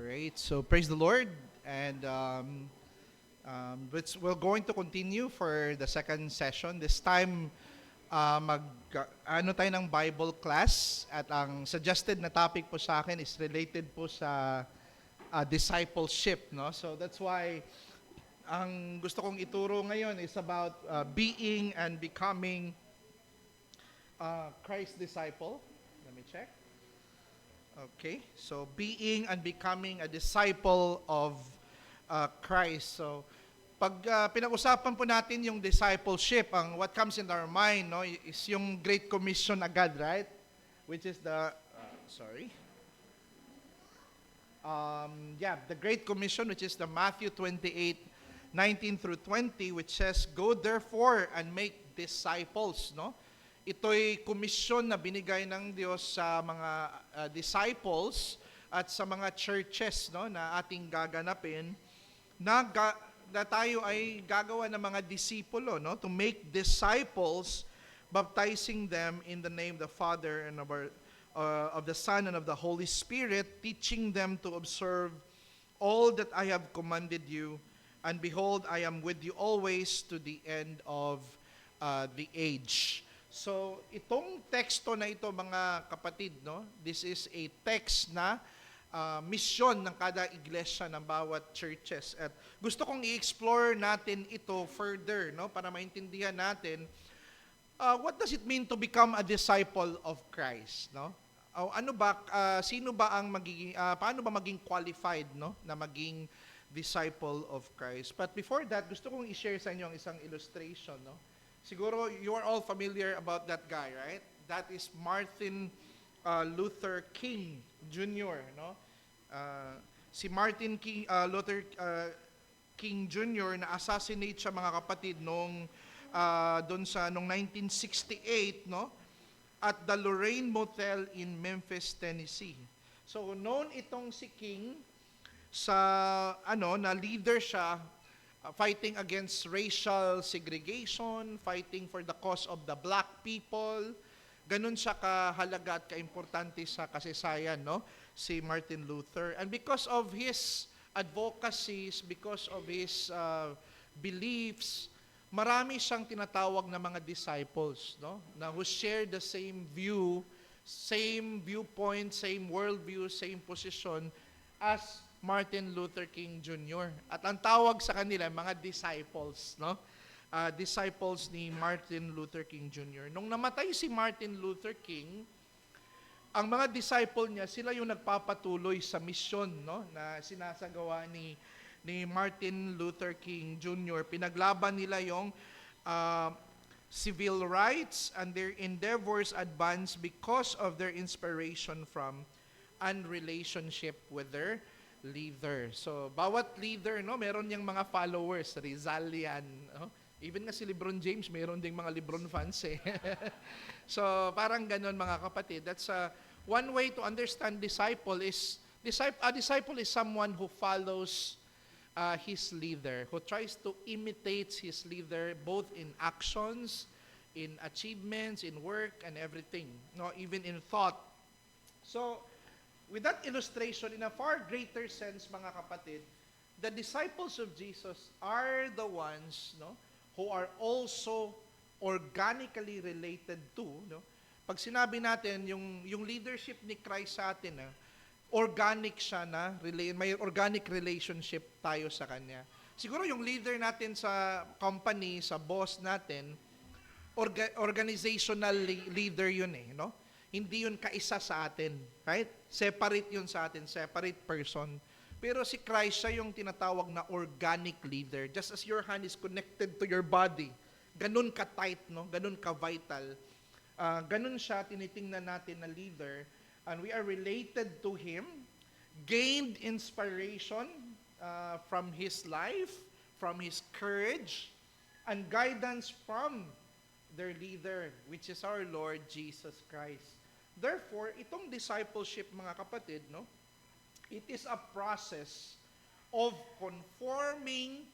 Alright, so praise the Lord, and we're going to continue for the second session. This time, ano tayo ng Bible class, at ang suggested na topic po sa akin is related po sa discipleship, no? So that's why ang gusto kong ituro ngayon is about being and becoming Christ's disciple. Let me check. Okay, so being and becoming a disciple of Christ. So, pag pinag-usapan po natin yung discipleship, ang what comes in our mind, no, is yung Great Commission agad, right? Which is the Great Commission, which is the Matthew 28:19 through 20, which says, "Go therefore and make disciples," no? Ito'y komisyon na binigay ng Diyos sa mga disciples at sa mga churches, no, na ating gaganapin na tayo ay gagawa ng mga disipulo, no, to make disciples, baptizing them in the name of the Father and of the Son and of the Holy Spirit, teaching them to observe all that I have commanded you, and behold, I am with you always to the end of the age. So, itong teksto na ito, mga kapatid, no, this is a text na misyon ng kada iglesia ng bawat churches. At gusto kong i-explore natin ito further, no, para maintindihan natin what does it mean to become a disciple of Christ, no? Sino ba ang magiging paano ba maging qualified, no, na maging disciple of Christ? But before that, gusto kong i-share sa inyo ang isang illustration, no? Siguro you are all familiar about that guy, right? That is Martin Luther King Jr., no? Si Martin Luther King Jr. na assassinate siya, mga kapatid, noong 1968, no? At the Lorraine Motel in Memphis, Tennessee. So known itong si King sa na leader siya, fighting against racial segregation, fighting for the cause of the black people. Ganun siya kahalaga at kaimportante sa kasaysayan, no, si Martin Luther. And because of his advocacies, because of his beliefs, marami siyang tinatawag na mga disciples, no, na who share the same view, same viewpoint, same worldview, same position as Martin Luther King Jr. At ang tawag sa kanila, mga disciples, no? Disciples ni Martin Luther King Jr. Nung namatay si Martin Luther King, ang mga disciple niya, sila yung nagpapatuloy sa misyon, no, na sinasagawa ni Martin Luther King Jr. Pinaglaban nila yung civil rights, and their endeavors advanced because of their inspiration from and relationship with their leader. So, bawat leader, no, meron niyang mga followers. Rizal yan, no? Even nga si LeBron James, meron ding mga LeBron fans eh. So, parang ganun, mga kapatid. That's one way to understand disciple is, a disciple is someone who follows his leader, who tries to imitate his leader both in actions, in achievements, in work, and everything, no, even in thought. So, with that illustration, in a far greater sense, mga kapatid, the disciples of Jesus are the ones, no, who are also organically related to, no. Pag sinabi natin yung leadership ni Christ sa atin, organic siya, na may organic relationship tayo sa kanya. Siguro yung leader natin sa company, sa boss natin, organizational leader yun eh, no? Hindi yun kaisa sa atin, right? Separate yun sa atin, separate person. Pero si Christ, siya yung tinatawag na organic leader. Just as your hand is connected to your body, ganun ka-tight, no? Ganun ka-vital. Ganun siya, tinitingnan natin na leader, and we are related to Him, gained inspiration from His life, from His courage, and guidance from their leader, which is our Lord Jesus Christ. Therefore, itong discipleship, mga kapatid, no, it is a process of conforming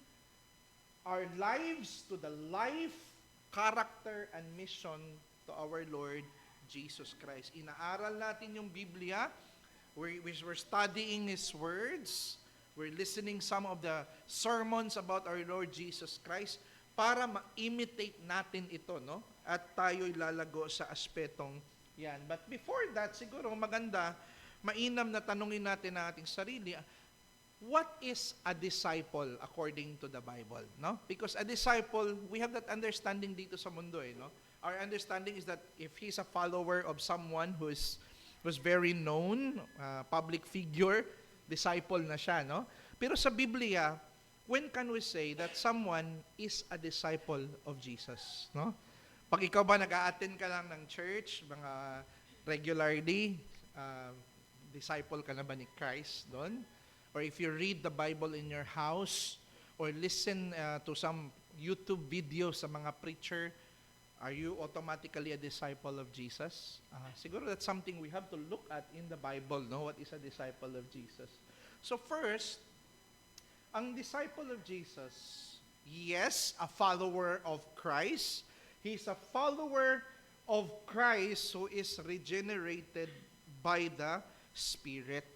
our lives to the life, character, and mission to our Lord Jesus Christ. Inaaral natin yung Biblia, We're studying His words. We're listening some of the sermons about our Lord Jesus Christ para ma-imitate natin ito, no? At tayo'y lalago sa aspetong yan. But before that, siguro maganda, mainam na tanungin natin ang ating sarili, what is a disciple according to the Bible, no? Because a disciple, we have that understanding dito sa mundo, no? Our understanding is that if he's a follower of someone who's very known, public figure, disciple na siya, no? Pero sa Biblia, when can we say that someone is a disciple of Jesus, no? Pag ikaw ba nag-a-attend ka lang ng church, mga regularly, disciple ka na ba ni Christ doon? Or if you read the Bible in your house, or listen to some YouTube videos sa mga preacher, are you automatically a disciple of Jesus? Siguro that's something we have to look at in the Bible, no? What is a disciple of Jesus? So first, ang disciple of Jesus, yes, a follower of Christ. He's a follower of Christ who is regenerated by the Spirit.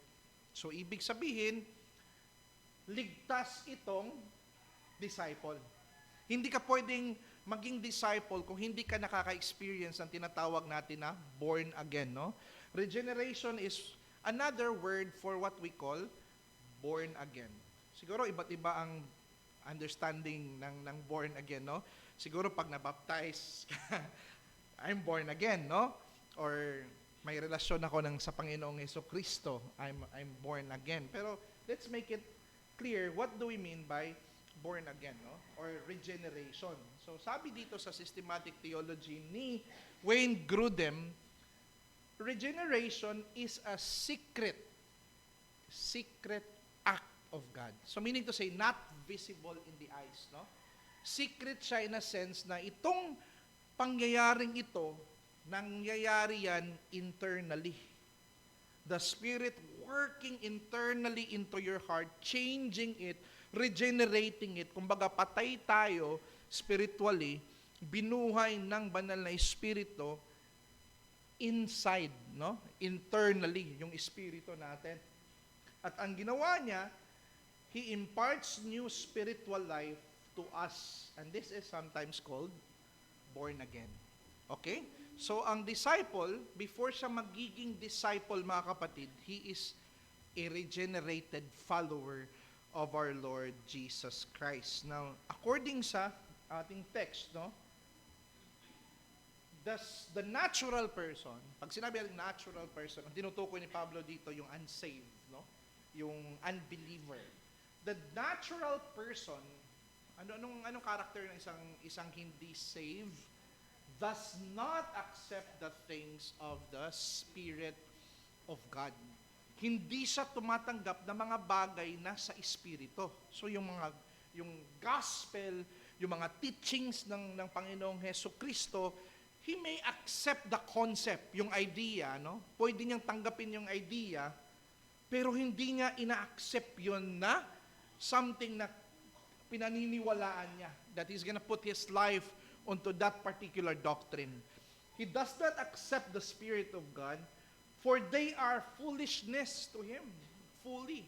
So ibig sabihin, ligtas itong disciple. Hindi ka pwedeng maging disciple kung hindi ka nakaka-experience ng tinatawag natin na born again, no? Regeneration is another word for what we call born again. Siguro iba't iba ang understanding ng born again, no? Siguro pag nabaptize I'm born again, no? Or may relasyon ako sa Panginoong Jesucristo, I'm born again. Pero let's make it clear, what do we mean by born again, no? Or regeneration. So sabi dito sa systematic theology ni Wayne Grudem, regeneration is a secret act of God. So meaning to say, not visible in the eyes, no? Secret siya in a sense na itong pangyayaring ito, nangyayari yan internally. The Spirit working internally into your heart, changing it, regenerating it. Kumbaga, patay tayo spiritually, binuhay ng banal na Espiritu inside, no? Internally, yung Espiritu natin. At ang ginawa niya, He imparts new spiritual life to us. And this is sometimes called born again. Okay? So, ang disciple, before siya magiging disciple, mga kapatid, he is a regenerated follower of our Lord Jesus Christ. Now, according sa ating text, no, the natural person, pag sinabi natin natural person, ang tinutukoy ni Pablo dito, yung unsaved, no, yung unbeliever. The natural person, anong character ng isang hindi saved, does not accept the things of the Spirit of God. Hindi siya tumatanggap ng mga bagay na sa Espiritu. So yung gospel, yung mga teachings ng Panginoong Hesukristo, he may accept the concept, yung idea, no? Pwede niyang tanggapin yung idea, pero hindi niya ina-accept yun na something na pinaniniwalaan niya, that he's gonna put his life onto that particular doctrine. He does not accept the Spirit of God, for they are foolishness to him, fully.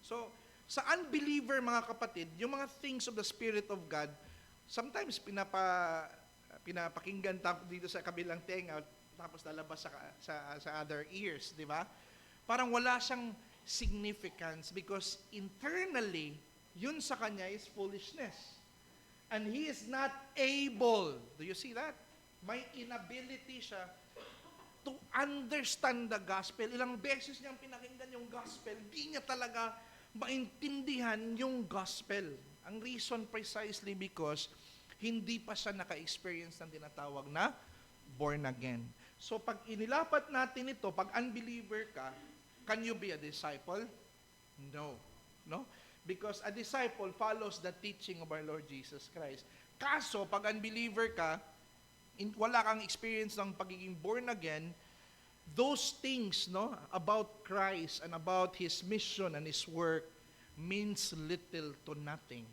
So, sa unbeliever, mga kapatid, yung mga things of the Spirit of God, sometimes pinapakinggan dito sa kabilang tenga, tapos lalabas sa other ears, di ba? Parang wala siyang significance because internally, yun sa kanya is foolishness. And he is not able, do you see that? May inability siya to understand the gospel. Ilang beses niyang pinakinggan yung gospel, di niya talaga maintindihan yung gospel. Ang reason precisely because hindi pa siya naka-experience ng tinatawag na born again. So pag inilapat natin ito, pag unbeliever ka, can you be a disciple? No. No? Because a disciple follows the teaching of our Lord Jesus Christ. Kaso, pag unbeliever ka, wala kang experience ng pagiging born again, those things, no, about Christ and about His mission and His work means little to nothing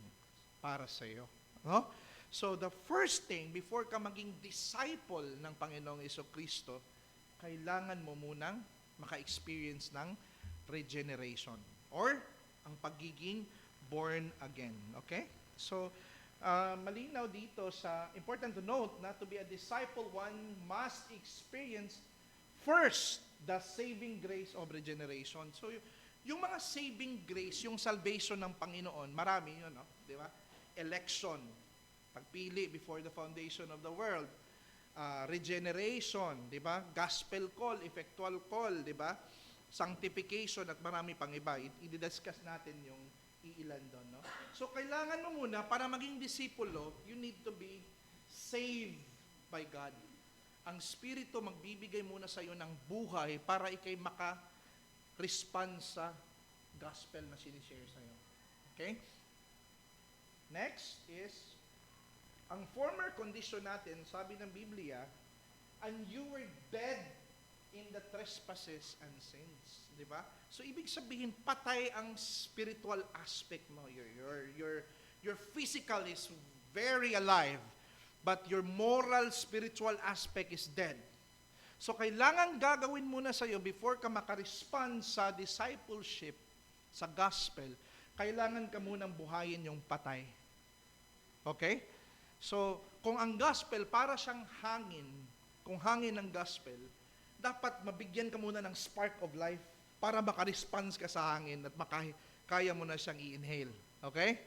para sa iyo. No? So, the first thing, before ka maging disciple ng Panginoong Jesucristo, kailangan mo munang maka-experience ng regeneration or ang pagiging born again. Okay? So, malinaw dito sa, important to note na to be a disciple, one must experience first the saving grace of regeneration. So, yung mga saving grace, yung salvation ng Panginoon, marami yun, no? Di ba? Election, pagpili before the foundation of the world, regeneration, di ba? Gospel call, effectual call, di ba? Sanctification at marami pang iba. I-discuss natin yung iilan doon, no? So, kailangan mo muna, para maging disipulo, you need to be saved by God. Ang Espiritu magbibigay muna sa iyo ng buhay para ikay maka-respond sa gospel na sinishare sa iyo. Okay? Next is, ang former condition natin, sabi ng Biblia, and you were dead in the trespasses and sins. Di ba? So, ibig sabihin, patay ang spiritual aspect mo. Your physical is very alive, but your moral, spiritual aspect is dead. So, kailangan gagawin muna sa iyo before ka makarespond sa discipleship, sa gospel, kailangan ka munang buhayin yung patay. Okay? So, kung ang gospel para siyang hangin, kung hangin ang gospel, dapat mabigyan ka muna ng spark of life para makarespond ka sa hangin at kaya mo na siyang i-inhale. Okay?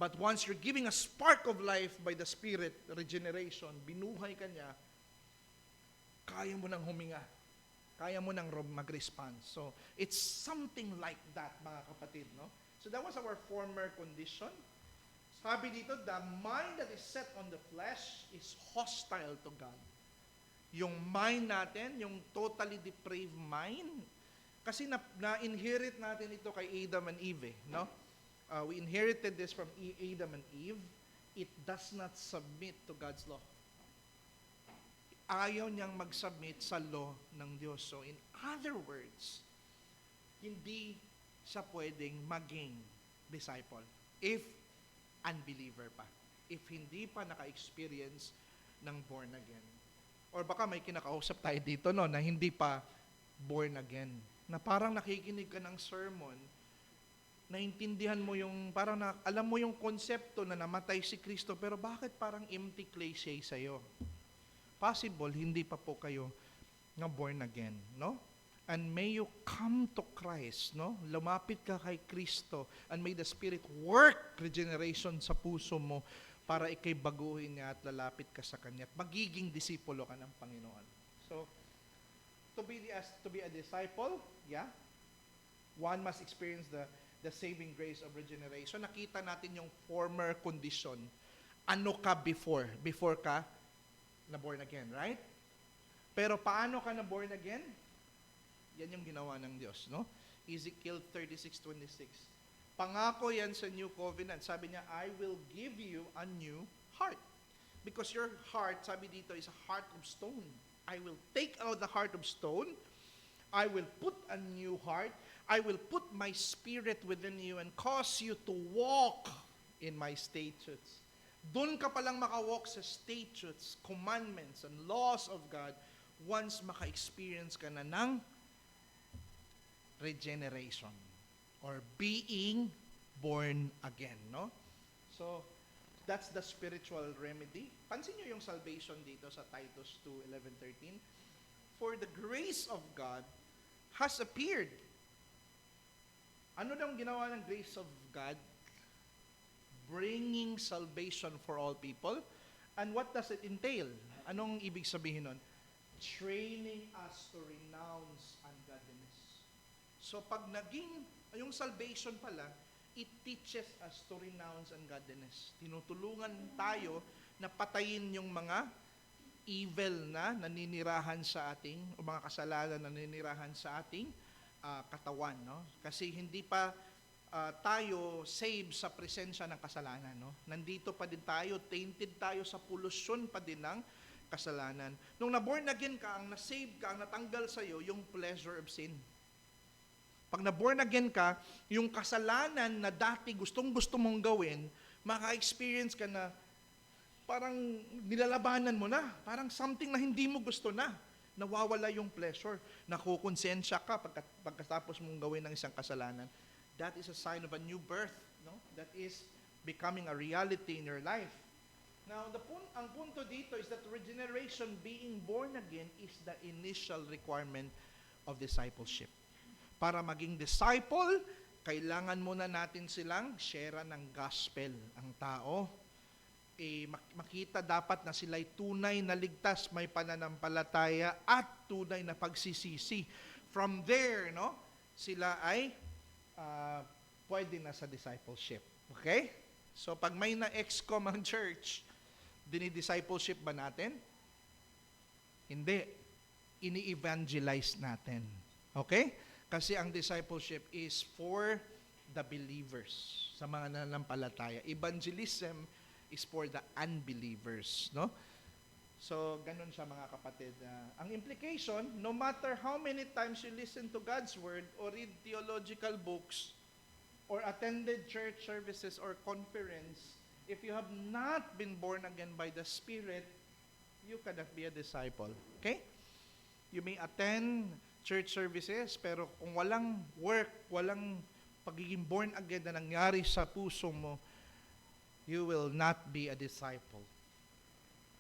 But once you're giving a spark of life by the Spirit, regeneration, binuhay ka niya, kaya mo nang huminga. Kaya mo nang mag-respond. So, it's something like that, mga kapatid, no? So, that was our former condition. Sabi dito, the mind that is set on the flesh is hostile to God. Yung mind natin, yung totally depraved mind, kasi na-inherit natin ito kay Adam and Eve, no? We inherited this from Adam and Eve. It does not submit to God's law. Ayaw niyang mag-submit sa law ng Diyos. So, in other words, hindi siya pwedeng maging disciple if unbeliever pa. If hindi pa naka-experience ng born again. Or baka may kinakausap tayo dito, no, na hindi pa born again. Na parang nakikinig ka ng sermon, naintindihan mo yung, parang alam mo yung konsepto na namatay si Kristo, pero bakit parang empty cliche sa'yo? Possible, hindi pa po kayo na born again, no? And may you come to Christ, no? Lumapit ka kay Kristo, and may the Spirit work regeneration sa puso mo para ikay baguhin niya at lalapit ka sa Kanya at magiging disipulo ka ng Panginoon. So, to be a disciple, yeah, one must experience the saving grace of regeneration. Nakita natin yung former condition. Ano ka before ka na born again, right? Pero paano ka na born again? Yan yung ginawa ng Diyos, no? Ezekiel 36:26. Pangako yan sa new covenant. Sabi niya, I will give you a new heart. Because your heart, sabi dito, is a heart of stone. I will take out the heart of stone. I will put a new heart. I will put my Spirit within you and cause you to walk in my statutes. Doon ka palang makawalk sa statutes, commandments, and laws of God once maka-experience ka na ng regeneration or being born again, no? So, that's the spiritual remedy. Pansin nyo yung salvation dito sa Titus 2:11-13. For the grace of God has appeared. Ano daw ginawa ng grace of God? Bringing salvation for all people. And what does it entail? Anong ibig sabihin nun? Training us to renounce ungodliness. So pag yung salvation pala, it teaches us to renounce ungodliness. Tinutulungan tayo na patayin yung mga evil na naninirahan sa ating, o mga kasalanan na naninirahan sa ating katawan, no? Kasi hindi pa tayo saved sa presensya ng kasalanan, no? Nandito pa din tayo, tainted tayo sa pollution pa din ng kasalanan. Nung na-born again ka, ang na-save ka, ang natanggal sa iyo, yung pleasure of sin. Pag na-born again ka, yung kasalanan na dati gustong-gusto mong gawin, maka-experience ka na parang nilalabanan mo na, parang something na hindi mo gusto na. Nawawala yung pleasure. Nakukonsensya ka pagkatapos mong gawin ng isang kasalanan. That is a sign of a new birth, no? That is becoming a reality in your life. Now, ang punto dito is that regeneration, being born again, is the initial requirement of discipleship. Para maging disciple, kailangan muna natin silang share ng gospel. Ang tao, makita dapat na sila'y tunay na ligtas, may pananampalataya at tunay na pagsisisi. From there, no, sila ay pwede na sa discipleship. Okay? So, pag may na-excom ang church, dinidiscipleship ba natin? Hindi. Ini-evangelize natin. Okay? Kasi ang discipleship is for the believers, sa mga nananampalataya. Evangelism is for the unbelievers, no? So, ganun siya mga kapatid. Ang implication, no matter how many times you listen to God's Word or read theological books or attended church services or conference, if you have not been born again by the Spirit, you cannot be a disciple. Okay? You may attend church services, pero kung walang work, walang pagiging born again na nangyari sa puso mo, you will not be a disciple.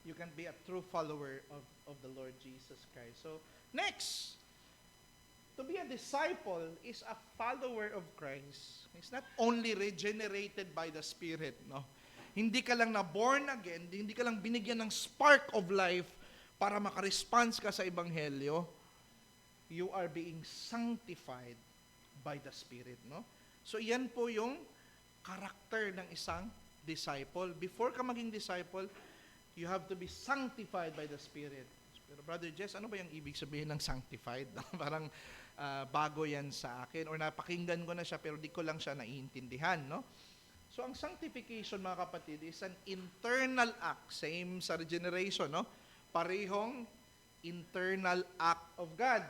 You can be a true follower of the Lord Jesus Christ. So, next, to be a disciple is a follower of Christ. It's not only regenerated by the Spirit, no? Hindi ka lang na born again, hindi ka lang binigyan ng spark of life para makaresponse ka sa Ebanghelyo. You are being sanctified by the Spirit, no? So, iyan po yung karakter ng isang disciple. Before ka maging disciple, you have to be sanctified by the Spirit. Pero Brother Jess, ano ba yung ibig sabihin ng sanctified? Parang bago yan sa akin, or napakinggan ko na siya pero di ko lang siya naiintindihan, no? So, ang sanctification, mga kapatid, is an internal act. Same sa regeneration, no? Parehong internal act of God.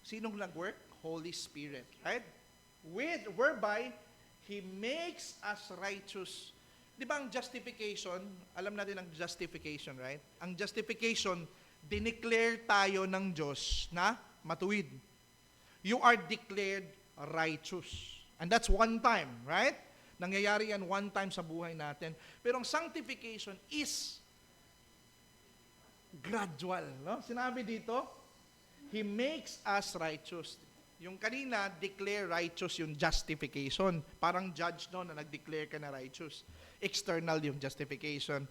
Sinong nag-work? Holy Spirit, right? Whereby He makes us righteous. Di ba ang justification, alam natin ang justification, right? Ang justification, dineclare tayo ng Diyos na matuwid. You are declared righteous. And that's one time, right? Nangyayari yan one time sa buhay natin. Pero ang sanctification is gradual, no? Sinabi dito, He makes us righteous. Yung kanina, declare righteous yung justification. Parang judge no, na nag-declare ka na righteous. External yung justification.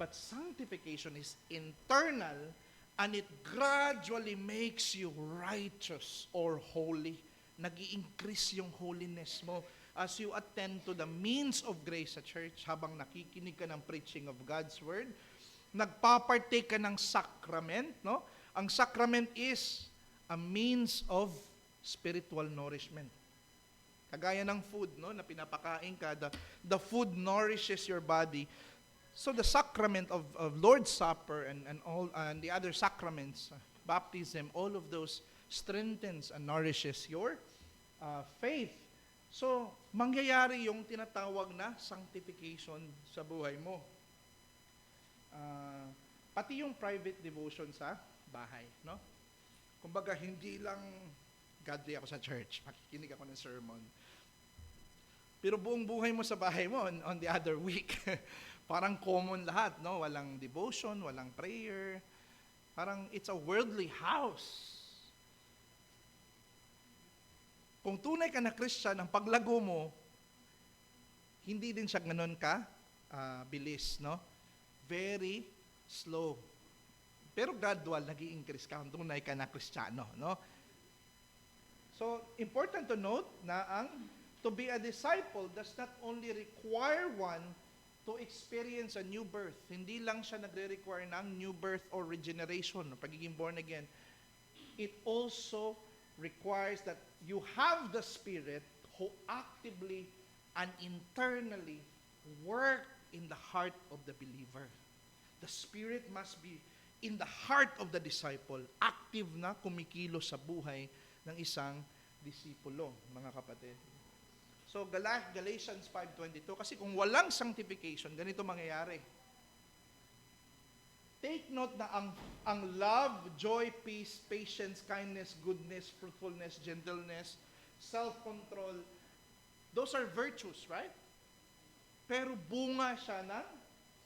But sanctification is internal, and it gradually makes you righteous or holy. Nag-i-increase yung holiness mo as you attend to the means of grace sa church, habang nakikinig ka ng preaching of God's Word. Nagpapartake ka ng sacrament, no? Ang sacrament is a means of spiritual nourishment. Kagaya ng food, no, na pinapakain ka, the food nourishes your body. So the sacrament of Lord's Supper and all and the other sacraments, baptism, all of those strengthens and nourishes your faith. So, mangyayari yung tinatawag na sanctification sa buhay mo. Pati yung private devotion sa bahay, no? Kumbaga, hindi lang godly ako sa church, makikinig ako ng sermon. Pero buong buhay mo sa bahay mo on the other week, parang common lahat, no? Walang devotion, walang prayer. Parang it's a worldly house. Kung tunay ka na Christian, ang paglago mo, hindi din siya ganun ka bilis, no? Very slow. Pero gradual, nag-i-increase ka kung tunay ka na Kristiyano, no? So, important to note na to be a disciple does not only require one to experience a new birth. Hindi lang siya nagre-require ng new birth or regeneration, pagiging born again. It also requires that you have the Spirit who actively and internally work in the heart of the believer. The Spirit must be in the heart of the disciple, active na kumikilos sa buhay ng isang disipulo, mga kapatid. So, Galatians 5:22, kasi kung walang sanctification, ganito mangyayari. take note na ang love, joy, peace, patience, kindness, goodness, fruitfulness, gentleness, self-control, those are virtues, right? Pero bunga siya ng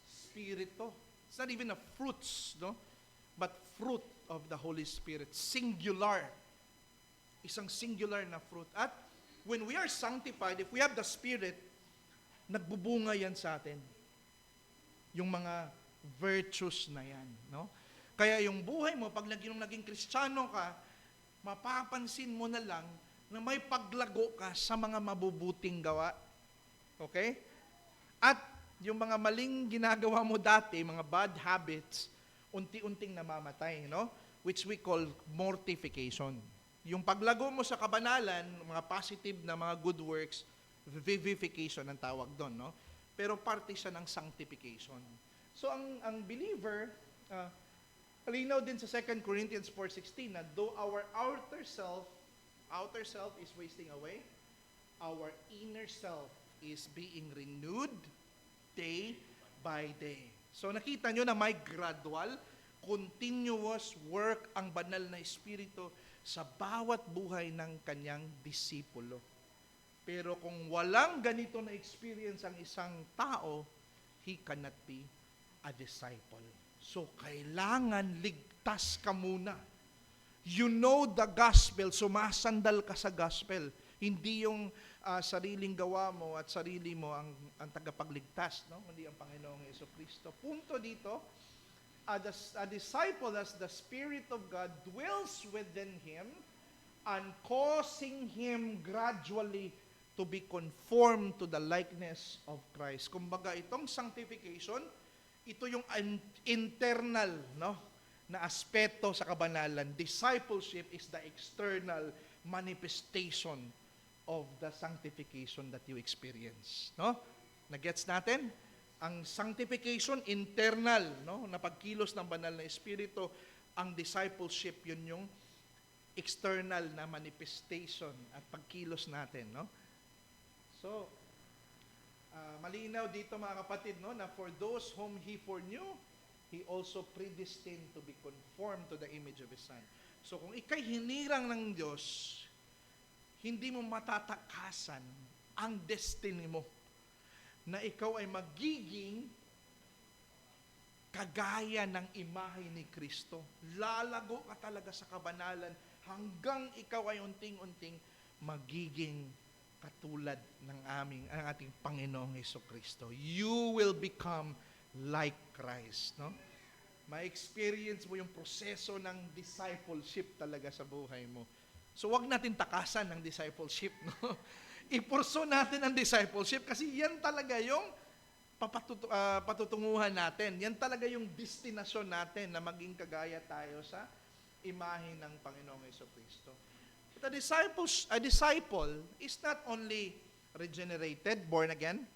Espiritu. It's not even a fruits, no? But fruit of the Holy Spirit. Singular. Isang singular na fruit. At when we are sanctified, if we have the Spirit, nagbubunga yan sa atin. Yung mga virtues na yan, no? Kaya yung buhay mo, pag naging Kristiyano ka, mapapansin mo na lang na may paglago ka sa mga mabubuting gawa. Okay? At yung mga maling ginagawa mo dati, mga bad habits, unti-unting namamatay, no? Which we call mortification. Yung paglago mo sa kabanalan, mga positive na mga good works, vivification ang tawag doon, no? Pero parte siya ng sanctification. So ang believer, kalinaw din sa 2 Corinthians 4:16 na though our outer self is wasting away, our inner self is being renewed day by day. So nakita nyo na may gradual, continuous work ang banal na Espiritu sa bawat buhay ng kanyang disipulo. Pero kung walang ganito na experience ang isang tao, he cannot be a disciple. So kailangan ligtas ka muna. You know the gospel, sumasandal ka sa gospel. Hindi yung sariling gawa mo at sarili mo ang tagapagligtas, no? Hindi ang Panginoong Jesucristo. Punto dito, a disciple as the Spirit of God dwells within him and causing him gradually to be conformed to the likeness of Christ. Kumbaga, itong sanctification, ito yung internal, no, na aspeto sa kabanalan. Discipleship is the external manifestation of the sanctification that you experience, no? Nagets natin? Ang sanctification internal, no, na pagkilos ng banal na Espiritu. Ang discipleship, yun yung external na manifestation at pagkilos natin, no? So, malinaw dito mga kapatid, no, na for those whom He foreknew, He also predestined to be conformed to the image of His Son. So kung ikay hinirang ng Diyos, hindi mo matatakasan ang destiny mo na ikaw ay magiging kagaya ng imahe ni Kristo. Lalago ka talaga sa kabanalan hanggang ikaw ay unting-unting magiging katulad ng ang ating Panginoong Jesucristo. You will become like Christ, no? Ma-experience mo yung proseso ng discipleship talaga sa buhay mo. So wag natin takasan ng discipleship, no? Ipurso natin ang discipleship kasi yan talaga yung patutunguhan natin. Yan talaga yung destinasyon natin na maging kagaya tayo sa imahe ng Panginoong Jesucristo. But a disciple is not only regenerated, born again.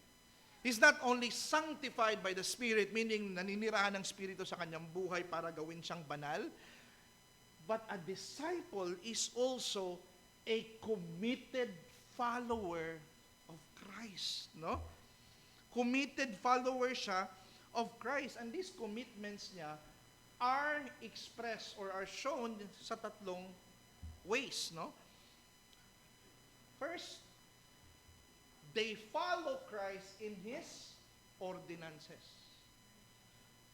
He's not only sanctified by the Spirit, meaning naninirahan ng Espiritu sa kanyang buhay para gawin siyang banal, but a disciple is also a committed follower of Christ, no? Committed follower siya of Christ. And these commitments niya are expressed or are shown sa tatlong ways, no? First, they follow Christ in His ordinances.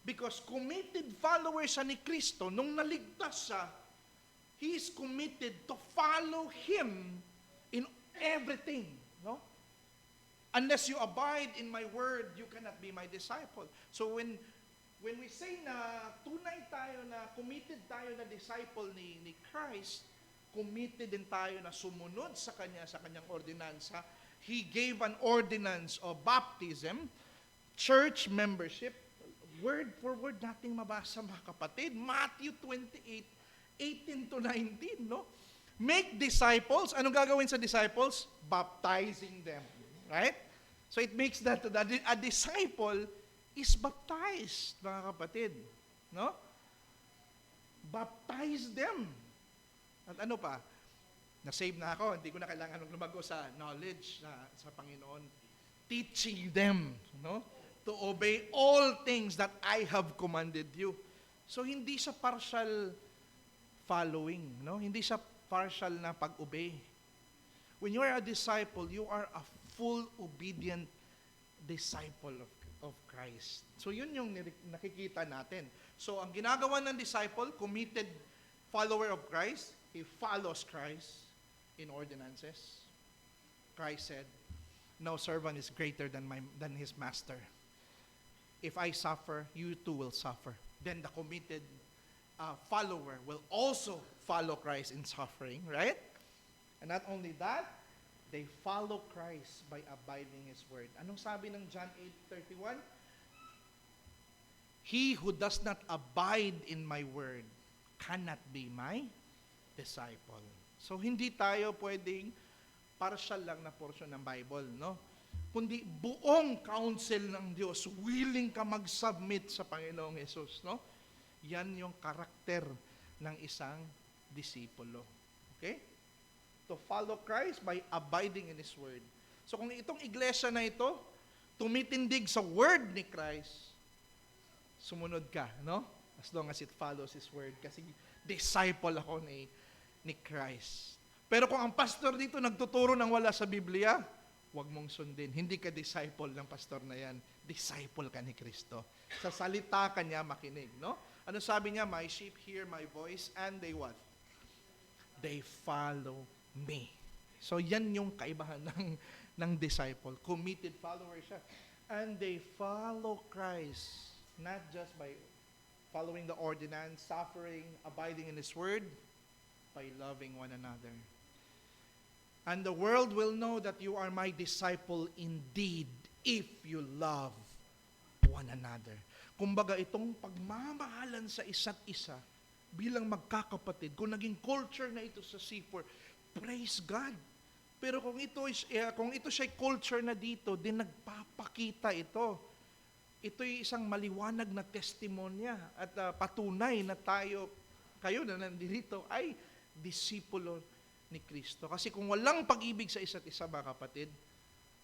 Because committed follower siya ni Kristo, nung naligtas siya, He is committed to follow Him in everything, no? Unless you abide in my word, you cannot be my disciple. So when we say na tunay tayo na committed tayo na disciple ni Christ, committed din tayo na sumunod sa kanyang ordinansa. He gave an ordinance of baptism, church membership, word for word nating mabasa mga kapatid. Matthew 28:18 to 19, no? Make disciples. Anong gagawin sa disciples? Baptizing them. Right? So it makes that a disciple is baptized, mga kapatid. No? Baptize them. At ano pa? Na-save na ako, hindi ko na kailangan lumago sa knowledge sa Panginoon. Teaching them, no? To obey all things that I have commanded you. So hindi siya partial following, no? Hindi siya partial na pag-obey. When you are a disciple, you are a full obedient disciple of Christ. So yun yung nakikita natin. So ang ginagawa ng disciple, committed follower of Christ, he follows Christ in ordinances. Christ said, "No servant is greater than his master. If I suffer, you too will suffer." Then the committed follower will also follow Christ in suffering, right? And not only that, they follow Christ by abiding His word. Anong sabi ng John 8:31? He who does not abide in my word cannot be my disciple. So hindi tayo pwedeng partial lang na portion ng Bible, no? Kundi buong counsel ng Diyos, willing ka mag-submit sa Panginoong Hesus, no? Yan yung karakter ng isang disipulo. Okay? To follow Christ by abiding in His word. So kung itong iglesia na ito, tumitindig sa word ni Christ, sumunod ka, no? As long as it follows His word. Kasi disciple ako ni Christ. Pero kung ang pastor dito nagtuturo ng wala sa Biblia, huwag mong sundin. Hindi ka disciple ng pastor na yan. Disciple ka ni Kristo. Sa salita ka niya makinig, no? Ano sabi niya? My sheep hear my voice and they what? They follow me. So yan yung kaibahan ng disciple. Committed follower siya. And they follow Christ. Not just by following the ordinance, suffering, abiding in His word, by loving one another. And the world will know that you are my disciple indeed if you love one another. Kumbaga itong pagmamahalan sa isa't isa bilang magkakapatid, kung naging culture na ito sa C4, praise God. Pero kung ito siya culture na dito, din nagpapakita ito. Ito'y isang maliwanag na testimonya at patunay na kayo na nandito ay disipulo ni Kristo. Kasi kung walang pag-ibig sa isa't isa, mga kapatid,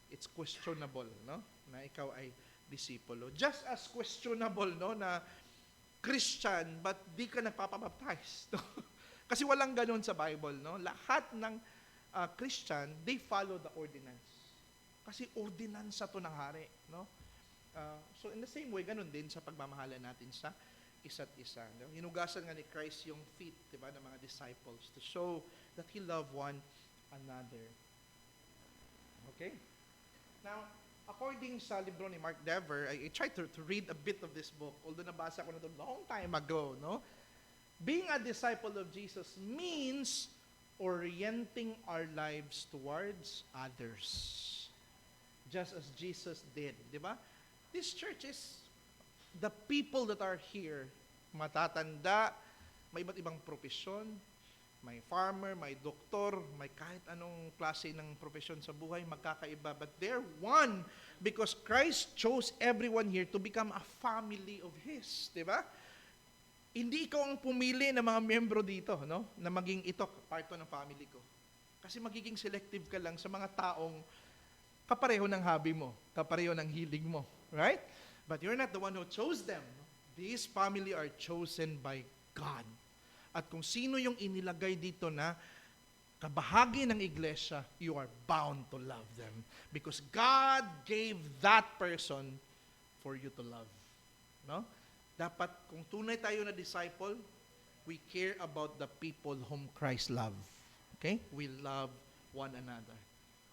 it's questionable, no? Na ikaw ay disipulo. Just as questionable, no, na Christian but di ka nagpapabaptize. No? Kasi walang ganun sa Bible, no? Lahat ng Christian, they follow the ordinance. Kasi ordinansa to ng hari, no? So in the same way, ganun din sa pagmamahala natin sa isa't isa. No? Hinugasan nga ni Christ yung feet, diba, ng mga disciples to show that He loved one another. Okay? Now, according sa libro ni Mark Dever, I tried to read a bit of this book, although nabasa ko na ito long time ago, no? Being a disciple of Jesus means orienting our lives towards others. Just as Jesus did, di ba? This church is the people that are here, matatanda, may iba't ibang profesyon, may farmer, may doktor, may kahit anong klase ng profesyon sa buhay, magkakaiba. But they're one because Christ chose everyone here to become a family of His. Diba? Hindi ikaw ang pumili ng mga miyembro dito, no? Na maging ito, part ng family ko. Kasi magiging selective ka lang sa mga taong kapareho ng hobby mo, kapareho ng hilig mo. Right? But you're not the one who chose them. These family are chosen by God. At kung sino yung inilagay dito na kabahagi ng iglesia, you are bound to love them. Because God gave that person for you to love. No? Dapat, kung tunay tayo na disciple, we care about the people whom Christ loved. Okay? We love one another.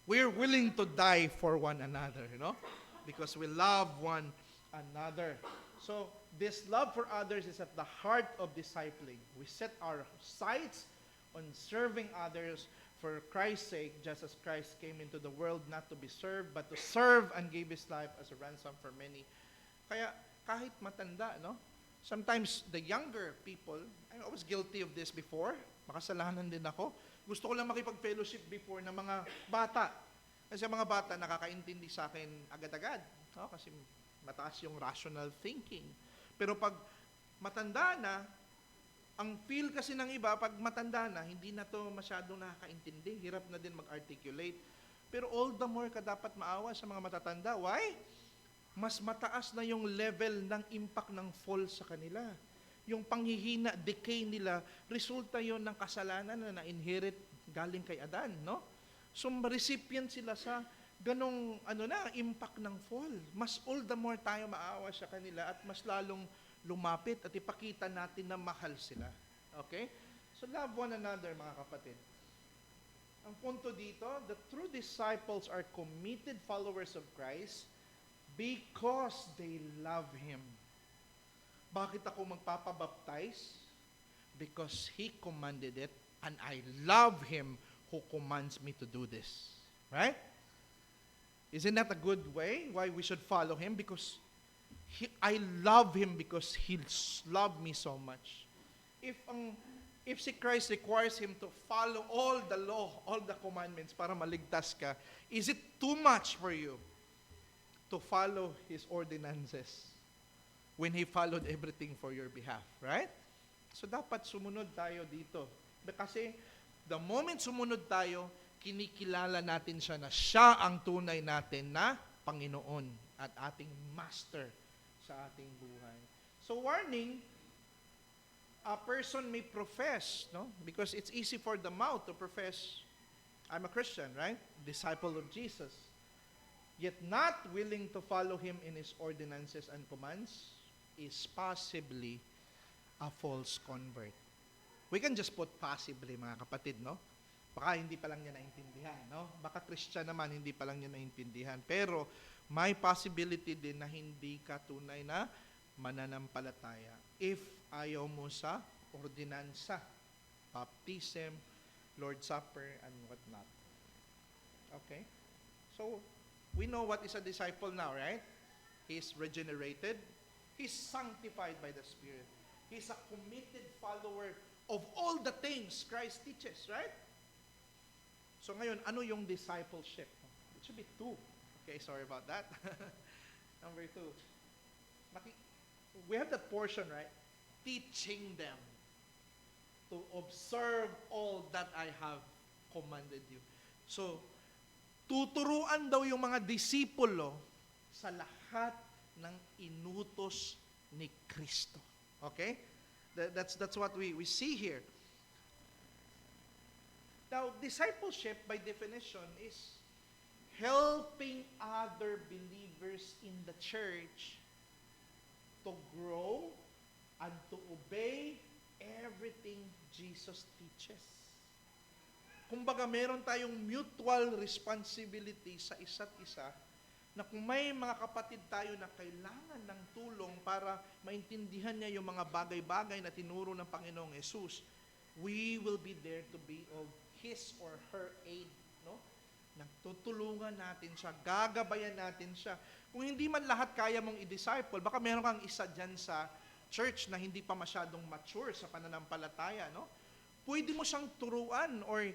We're willing to die for one another, you know? Because we love one another. So, this love for others is at the heart of discipling. We set our sights on serving others for Christ's sake, just as Christ came into the world not to be served, but to serve and gave His life as a ransom for many. Kaya, kahit matanda, no? Sometimes, the younger people, I was guilty of this before, makasalanan din ako. Gusto ko lang makipag-fellowship before ng mga bata. Kasi mga bata nakakaintindi sa akin agad-agad. No? Kasi mataas yung rational thinking. Pero pag matanda na, ang feel kasi ng iba, pag matanda na, hindi na to masyadong nakakaintindi. Hirap na din mag-articulate. Pero all the more ka dapat maawa sa mga matatanda. Why? Mas mataas na yung level ng impact ng fall sa kanila. yung panghihina, decay nila, resulta yon ng kasalanan na na-inherit galing kay Adan, no? So, recipient sila sa ganong impact ng fall. Mas all the more tayo maawa sa kanila at mas lalong lumapit at ipakita natin na mahal sila. Okay? So, love one another, mga kapatid. Ang punto dito, the true disciples are committed followers of Christ because they love Him. Bakit ako magpapabaptize? Because He commanded it, and I love Him who commands me to do this. Right? Isn't that a good way why we should follow Him? Because I love Him because He loved me so much. If si Christ requires him to follow all the law, all the commandments para maligtas ka, is it too much for you to follow His ordinances when He followed everything for your behalf, right? So dapat sumunod tayo dito. Kasi the moment sumunod tayo, kinikilala natin siya na siya ang tunay natin na Panginoon at ating Master sa ating buhay. So warning, a person may profess, no? Because it's easy for the mouth to profess, I'm a Christian, right? Disciple of Jesus. Yet not willing to follow Him in His ordinances and commands is possibly a false convert. We can just put possibly, mga kapatid, no? Baka hindi pa lang niya naintindihan, no? Baka Christian naman, hindi pa lang niya naintindihan. Pero may possibility din na hindi ka tunay na mananampalataya if ayaw mo sa ordinansa, baptism, Lord's Supper, and whatnot. Okay? So, we know what is a disciple now, right? He's regenerated. He's sanctified by the Spirit. He's a committed follower of all the things Christ teaches, right? So ngayon, ano yung discipleship? It should be 2. Okay, sorry about that. Number 2. We have that portion, right? Teaching them to observe all that I have commanded you. So, tuturuan daw yung mga disipulo sa lahat ng inutos ni Kristo. Okay? That's what we see here. Now, discipleship by definition is helping other believers in the church to grow and to obey everything Jesus teaches. Kumbaga, meron tayong mutual responsibility sa isa't isa na kung may mga kapatid tayo na kailangan ng tulong para maintindihan niya yung mga bagay-bagay na tinuro ng Panginoong Yesus, we will be there to be of his or her aid, no? Nagtutulungan natin siya, gagabayan natin siya. Kung hindi man lahat kaya mong i-disciple, baka meron kang isa dyan sa church na hindi pa masyadong mature sa pananampalataya, no? Pwede mo siyang turuan or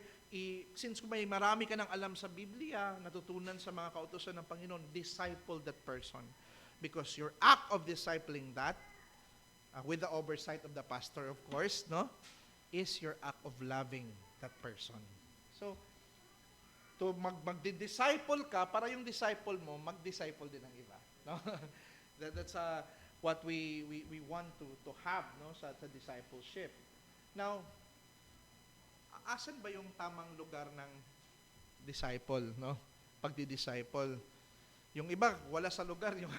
since may marami ka nang alam sa Biblia, natutunan sa mga kautusan ng Panginoon, disciple that person. Because your act of discipling that, with the oversight of the pastor, of course, no, is your act of loving that person. So, to magdi-disciple ka, para yung disciple mo, mag-disciple din ng iba. No? That's what we want to have, no, sa discipleship. Now, asan ba yung tamang lugar ng disciple, no? Pagdi-disciple. Yung iba, wala sa lugar yung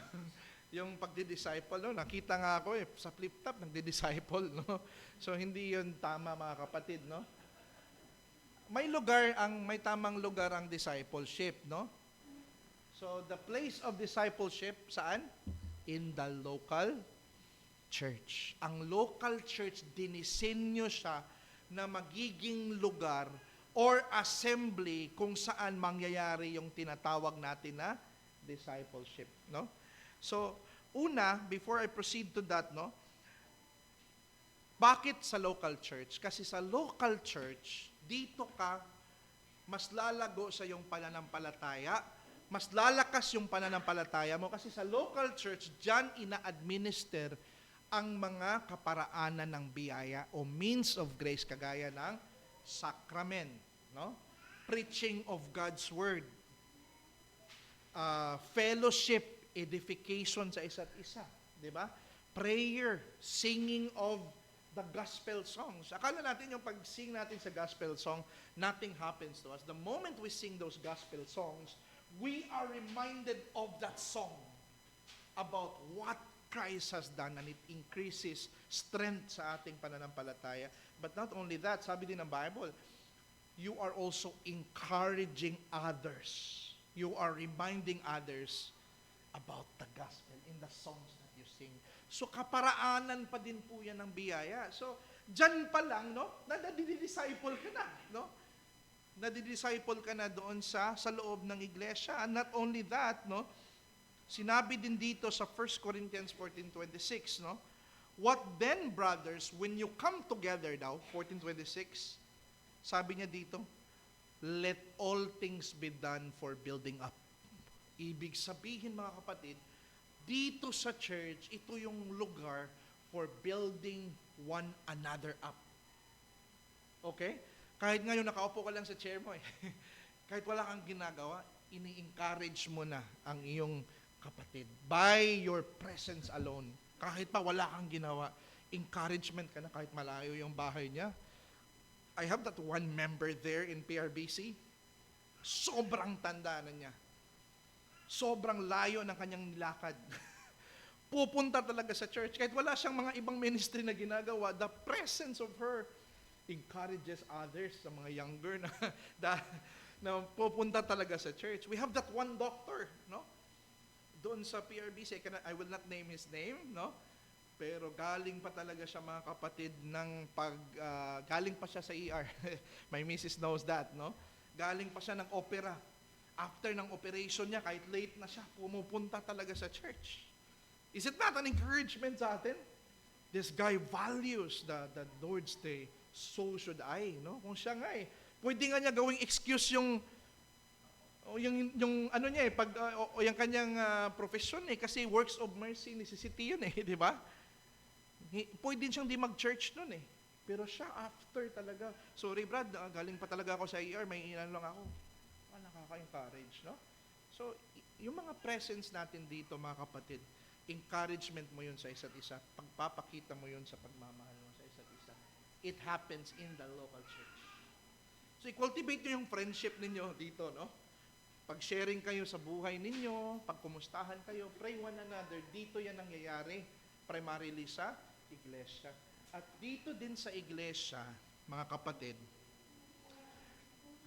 yung pagdi-disciple, no? Nakita nga ako sa flip-top nagdi-disciple, no? So hindi 'yun tama, mga kapatid, no? May tamang lugar ang discipleship, no? So the place of discipleship saan? In the local church. Ang local church dinisenyo siya na magiging lugar or assembly kung saan mangyayari yung tinatawag natin na discipleship, no? So, una, before I proceed to that, no? Bakit sa local church? Kasi sa local church, dito ka mas lalago sa iyong pananampalataya, mas lalakas yung pananampalataya mo kasi sa local church diyan ina-administer ang mga kaparaanan ng biyaya o means of grace kagaya ng sacrament, no? Preaching of God's word, fellowship, edification sa isa't isa, di ba? prayer, singing of the gospel songs. Akala natin yung pag-sing natin sa gospel song, nothing happens to us. The moment we sing those gospel songs, we are reminded of that song about what Christ has done, and it increases strength sa ating pananampalataya. But not only that, sabi din ng Bible, you are also encouraging others. You are reminding others about the gospel in the songs that you sing. So kaparaanan pa din po yan ng biyaya. So dyan pa lang, no, nadidisciple ka na, no? Nadidisciple ka na doon sa loob ng iglesia. And not only that, no, sinabi din dito sa 1 Corinthians 14:26, no? What then, brothers, when you come together now, 14:26, sabi niya dito, let all things be done for building up. Ibig sabihin, mga kapatid, dito sa church, ito yung lugar for building one another up. Okay? Kahit ngayon nakaupo ka lang sa chair mo, kahit wala kang ginagawa, ini-encourage mo na ang iyong kapatid. By your presence alone. Kahit pa wala kang ginawa, encouragement ka na kahit malayo yung bahay niya. I have that one member there in PRBC. Sobrang tanda na niya. Sobrang layo ng kanyang nilakad. Pupunta talaga sa church. Kahit wala siyang mga ibang ministry na ginagawa, the presence of her encourages others, sa mga younger na pupunta talaga sa church. We have that one doctor, no? Doon sa PRBC, I will not name his name, no? Pero galing pa talaga siya, mga kapatid, galing pa siya sa ER. My missus knows that, no? Galing pa siya ng opera. After ng operation niya, kahit late na siya, pumupunta talaga sa church. Is it not an encouragement sa atin? This guy values the Lord's Day. So should I, no? Kung siya nga pwede nga niya gawing excuse yung ano niya yung kanyang profession kasi works of mercy necessity yun di ba? Pwede siyang di mag-church nun Pero siya after talaga, sorry Brad, galing pa talaga ako sa ER, may ilan lang ako. Nakaka-encourage, no? So, yung mga presence natin dito, mga kapatid, encouragement mo yun sa isa't isa, pagpapakita mo yun sa pagmamahal mo sa isa't isa. It happens in the local church. So, i-cultivate nyo yung friendship ninyo dito, no? Pag-sharing kayo sa buhay ninyo, pag-kumustahan kayo, pray one another, dito yan nangyayari, primarily sa iglesia. At dito din sa iglesia, mga kapatid,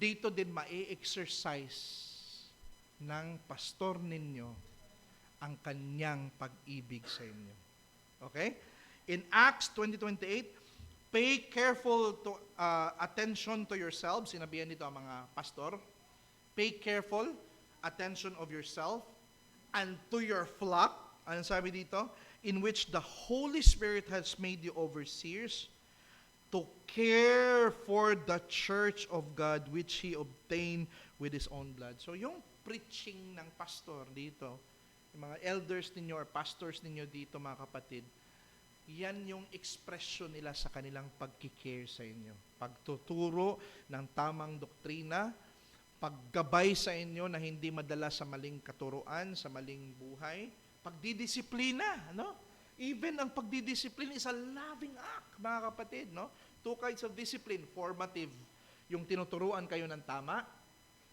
dito din ma-exercise ng pastor ninyo ang kanyang pag-ibig sa inyo. Okay? In Acts 20:28, pay careful attention to yourselves. Sinabihan dito ang mga pastor. Pay careful attention of yourself and to your flock. Ano sabi dito? In which the Holy Spirit has made you overseers to care for the church of God which He obtained with His own blood. So yung preaching ng pastor dito, yung mga elders ninyo or pastors ninyo dito, mga kapatid, yan yung expression nila sa kanilang pagkikare sa inyo. Pagtuturo ng tamang doktrina, paggabay sa inyo na hindi madala sa maling katuruan, sa maling buhay, pagdidisiplina, no? Even ang pagdidisiplina is a loving act, mga kapatid, no? Two kinds of discipline, formative, yung tinuturuan kayo ng tama,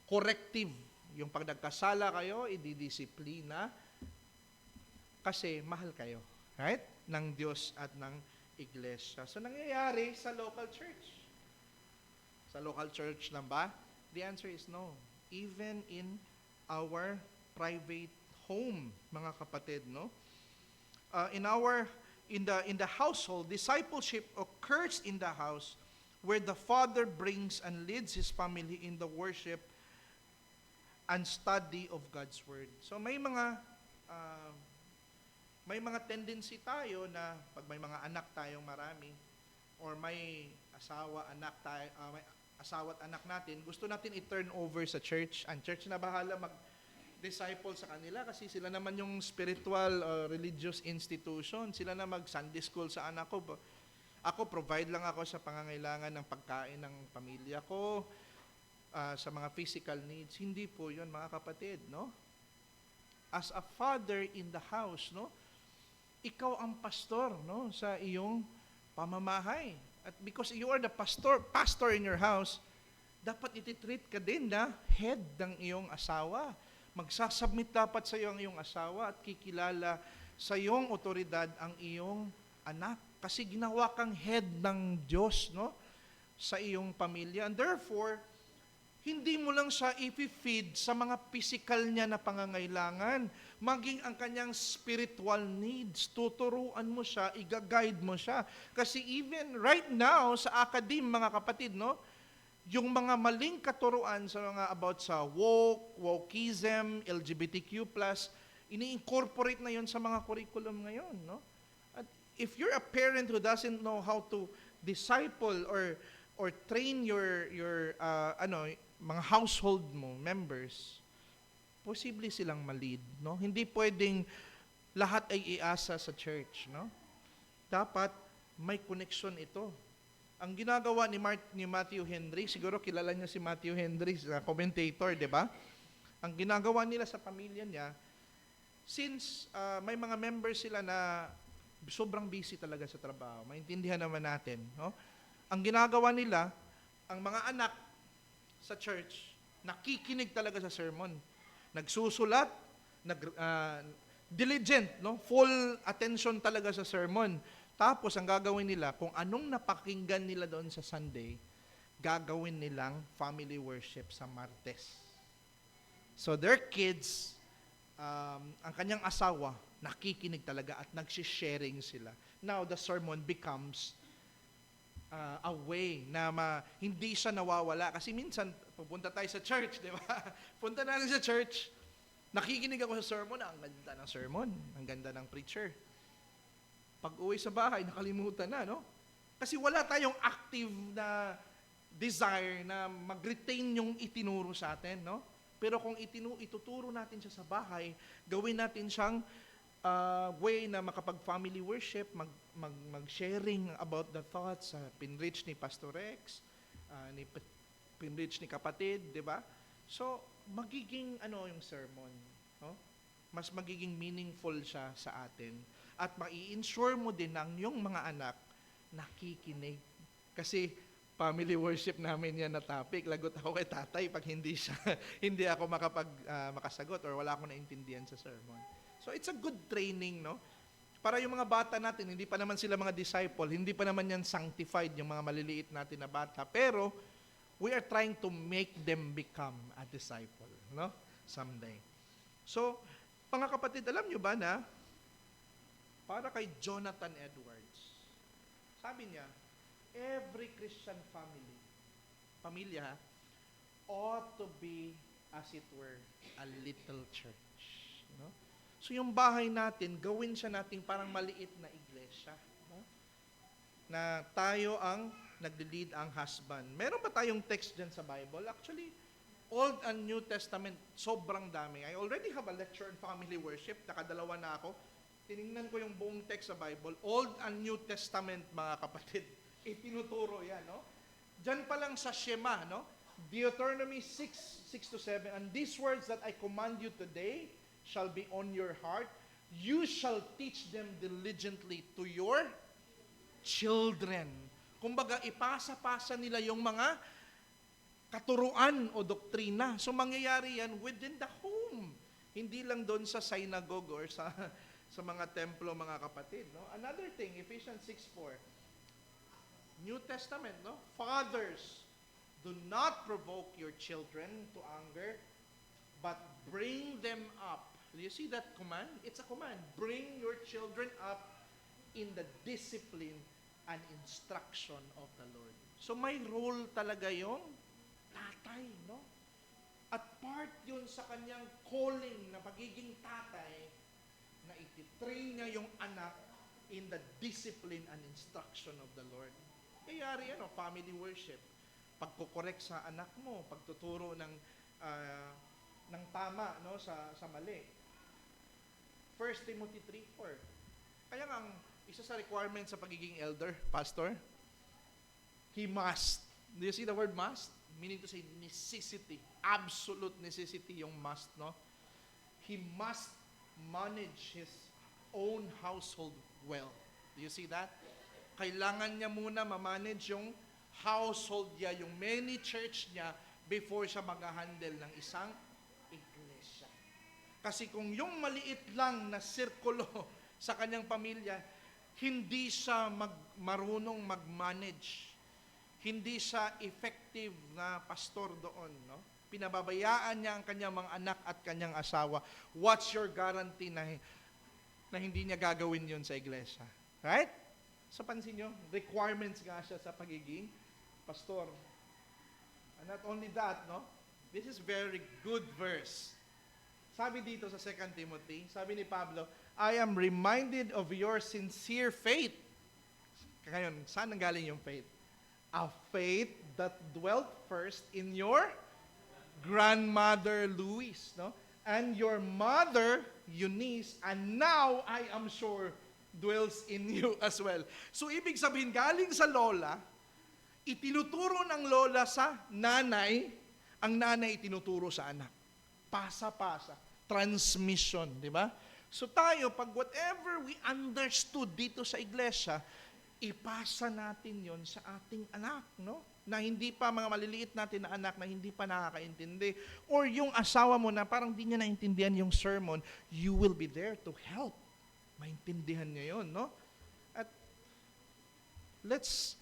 corrective, yung pag nagkasala kayo, ididisiplina, kasi mahal kayo, right? Ng Diyos at ng iglesia. So, nangyayari sa local church. Sa local church lang ba? The answer is no. Even in our private home, mga kapatid, no? In the household, discipleship occurs in the house where the father brings and leads his family in the worship and study of God's word. So may mga tendency tayo na pag may mga anak tayong marami or may asawa, may asawa at anak natin, gusto natin i-turn over sa church. Ang church na bahala disciple sa kanila kasi sila naman yung spiritual religious institution. Sila na mag-Sunday school sa anak ko. Ako, provide lang ako sa pangangailangan ng pagkain ng pamilya ko, sa mga physical needs. Hindi po yun, mga kapatid, no? As a father in the house, no? ikaw ang pastor, no, sa iyong pamamahay. At because you are the pastor in your house, dapat ititreat ka din na head ng iyong asawa. Magsasubmit dapat sa iyo ang iyong asawa at kikilala sa iyong otoridad ang iyong anak. Kasi ginawa kang head ng Diyos, no, sa iyong pamilya. And therefore, hindi mo lang siya i-feed sa mga physical niya na pangangailangan, maging ang kanyang spiritual needs. Tuturuan mo siya, i-guide mo siya. Kasi even right now, sa academe, mga kapatid, no, yung mga maling katuruan sa mga about sa wokeism, LGBTQ+, ini-incorporate na yon sa mga curriculum ngayon, no? At if you're a parent who doesn't know how to disciple or train your mga household mo members, posible silang ma-lead, no? Hindi pwedeng lahat ay iasa sa church, no? Dapat may connection ito. Ang ginagawa ni Matthew Henry, siguro kilala niya si Matthew Henry, commentator, di ba? Ang ginagawa nila sa pamilya niya, since may mga members sila na sobrang busy talaga sa trabaho, maintindihan naman natin, no? Ang ginagawa nila, ang mga anak sa church, nakikinig talaga sa sermon. Nagsusulat, diligent, no? Full attention talaga sa sermon. Tapos, ang gagawin nila, kung anong napakinggan nila doon sa Sunday, gagawin nilang family worship sa Martes. So, their kids, ang kanyang asawa, nakikinig talaga at nagsisharing sila. Now, the sermon becomes a way na hindi siya nawawala. Kasi minsan, pupunta tayo sa church, di ba? Punta natin sa church, nakikinig ako sa sermon, ang ganda ng sermon, ang ganda ng preacher. Pag uwi sa bahay, nakalimutan na, no? Kasi wala tayong active na desire na mag-retain yung itinuro sa atin, no? Pero kung ituturo natin siya sa bahay, gawin natin siyang way na makapag-family worship, mag-sharing about the thoughts, pinrich ni Pastor Rex, pinrich ni kapatid, di ba? So, magiging yung sermon, no? Mas magiging meaningful siya sa atin. At mai-ensure mo din ang yung mga anak nakikinig. Kasi family worship namin yan na topic. Lagot ako kay tatay pag hindi ako makasagot or wala akong naintindihan sa sermon. So it's a good training, no? Para yung mga bata natin, hindi pa naman sila mga disciple, hindi pa naman yan sanctified, yung mga maliliit natin na bata. Pero, we are trying to make them become a disciple, no? Someday. So, mga kapatid, alam nyo ba na, para kay Jonathan Edwards, sabi niya, every Christian pamilya, ought to be, as it were, a little church, no? So yung bahay natin, gawin siya nating parang maliit na iglesia, no? Na tayo ang nagde-lead ang husband. Meron ba tayong text dyan sa Bible? Actually, Old and New Testament, sobrang dami. I already have a lecture on family worship, nakadalawa na ako. Tiningnan ko yung buong text sa Bible, Old and New Testament, mga kapatid. Itinuturo yan, no? Diyan pa lang sa Shema, no? Deuteronomy 6:6-7, and these words that I command you today shall be on your heart. You shall teach them diligently to your children. Kumbaga, ipasa-pasa nila yung mga katuruan o doktrina. So, mangyayari yan within the home. Hindi lang doon sa synagogue or sa mga templo, mga kapatid, no? Another thing, Ephesians 6:4, New Testament, no? Fathers, do not provoke your children to anger, but bring them up. Do you see that command? It's a command. Bring your children up in the discipline and instruction of the Lord. So may role talaga yung tatay, no? At part yun sa kanyang calling na pagiging tatay, na ititrain niya yung anak in the discipline and instruction of the Lord. Kayari family worship. Pagkukorek sa anak mo, pagtuturo ng tama, no, sa mali. 1 Timothy 3:4. Kaya nga, isa sa requirements sa pagiging elder, pastor, he must. Do you see the word must? Meaning to say necessity. Absolute necessity yung must, no? He must manage his own household well. Do you see that? Kailangan niya muna ma-manage yung household niya, yung many church niya, before siya mag-handle ng isang iglesia. Kasi kung yung maliit lang na sirkulo sa kanyang pamilya, hindi siya marunong mag-manage. Hindi siya effective na pastor doon, no? Pinababayaan niya ang kanyang mga anak at kanyang asawa. What's your guarantee na hindi niya gagawin yun sa iglesia? Right? So pansin nyo, requirements nga siya sa pagiging pastor. And not only that, no? This is very good verse. Sabi dito sa 2 Timothy, sabi ni Pablo, I am reminded of your sincere faith. Ngayon, saan nanggaling yung faith? A faith that dwelt first in your grandmother Louise, no? And your mother Eunice, and now I am sure dwells in you as well. So ibig sabihin, galing sa lola, itinuturo ng lola sa nanay, ang nanay itinuturo sa anak. Pasa-pasa, transmission, di ba? So tayo, pag whatever we understood dito sa iglesia, ipasa natin yon sa ating anak, no? Na hindi pa, mga maliliit natin na anak na hindi pa nakakaintindi. Or yung asawa mo na parang di niya naintindihan yung sermon, you will be there to help. Maintindihan niya yun, no? At let's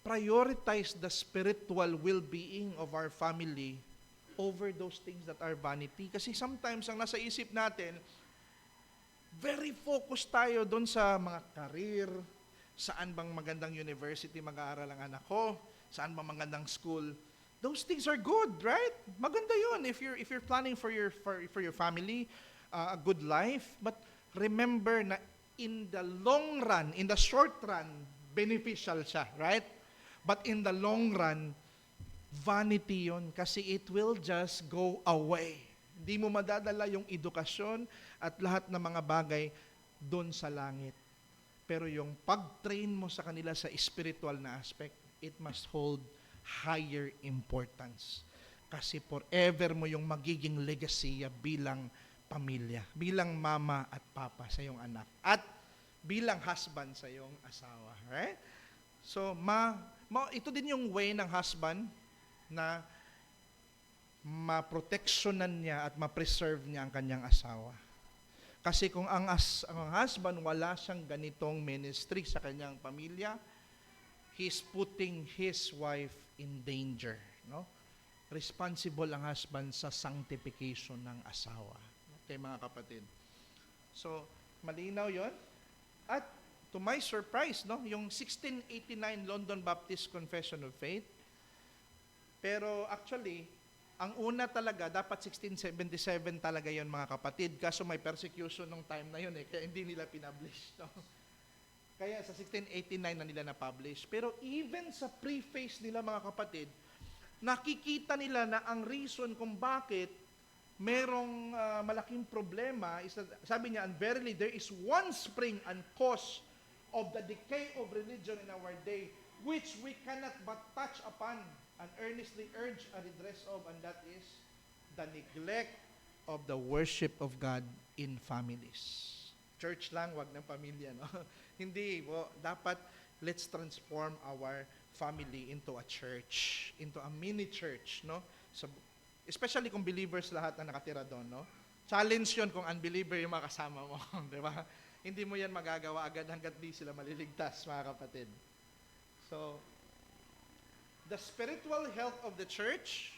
prioritize the spiritual well-being of our family over those things that are vanity. Kasi sometimes, ang nasa isip natin, very focused tayo doon sa mga career, saan bang magandang university mag-aaral ang anak ko, saan bang magandang school. Those things are good, right? Maganda yun if you're planning for your family, a good life. But remember na in the long run, in the short run, beneficial siya, right? But in the long run, vanity yun kasi it will just go away. Hindi mo madadala yung edukasyon at lahat ng mga bagay doon sa langit. Pero yung pag-train mo sa kanila sa spiritual na aspect, it must hold higher importance. Kasi forever mo yung magiging legacy bilang pamilya, bilang mama at papa sa iyong anak, at bilang husband sa iyong asawa. Right? So, ito din yung way ng husband na ma-protectionan niya at ma-preserve niya ang kanyang asawa. Kasi kung ang husband wala siyang ganitong ministry sa kanyang pamilya, he's putting his wife in danger, no? Responsible ang husband sa sanctification ng asawa. Okay, mga kapatid. So, malinaw 'yon. At to my surprise, no, yung 1689 London Baptist Confession of Faith. Pero actually, ang una talaga, dapat 1677 talaga yon, mga kapatid. Kaso may persecution nung time na yun, kaya hindi nila pinablish. No? Kaya sa 1689 na nila na-publish. Pero even sa preface nila, mga kapatid, nakikita nila na ang reason kung bakit merong malaking problema, is that, sabi niya, and verily there is one spring and cause of the decay of religion in our day, which we cannot but touch upon and earnestly urge a redress of, and that is the neglect of the worship of God in families. Church lang, wag ng pamilya, no? Hindi, dapat let's transform our family into a church, into a mini church, no? So, especially kung believers lahat na nakatira doon, no? Challenge yun kung unbeliever yung mga kasama mo, di ba? Hindi mo yan magagawa agad hanggat di sila maliligtas, mga kapatid. So, the spiritual health of the church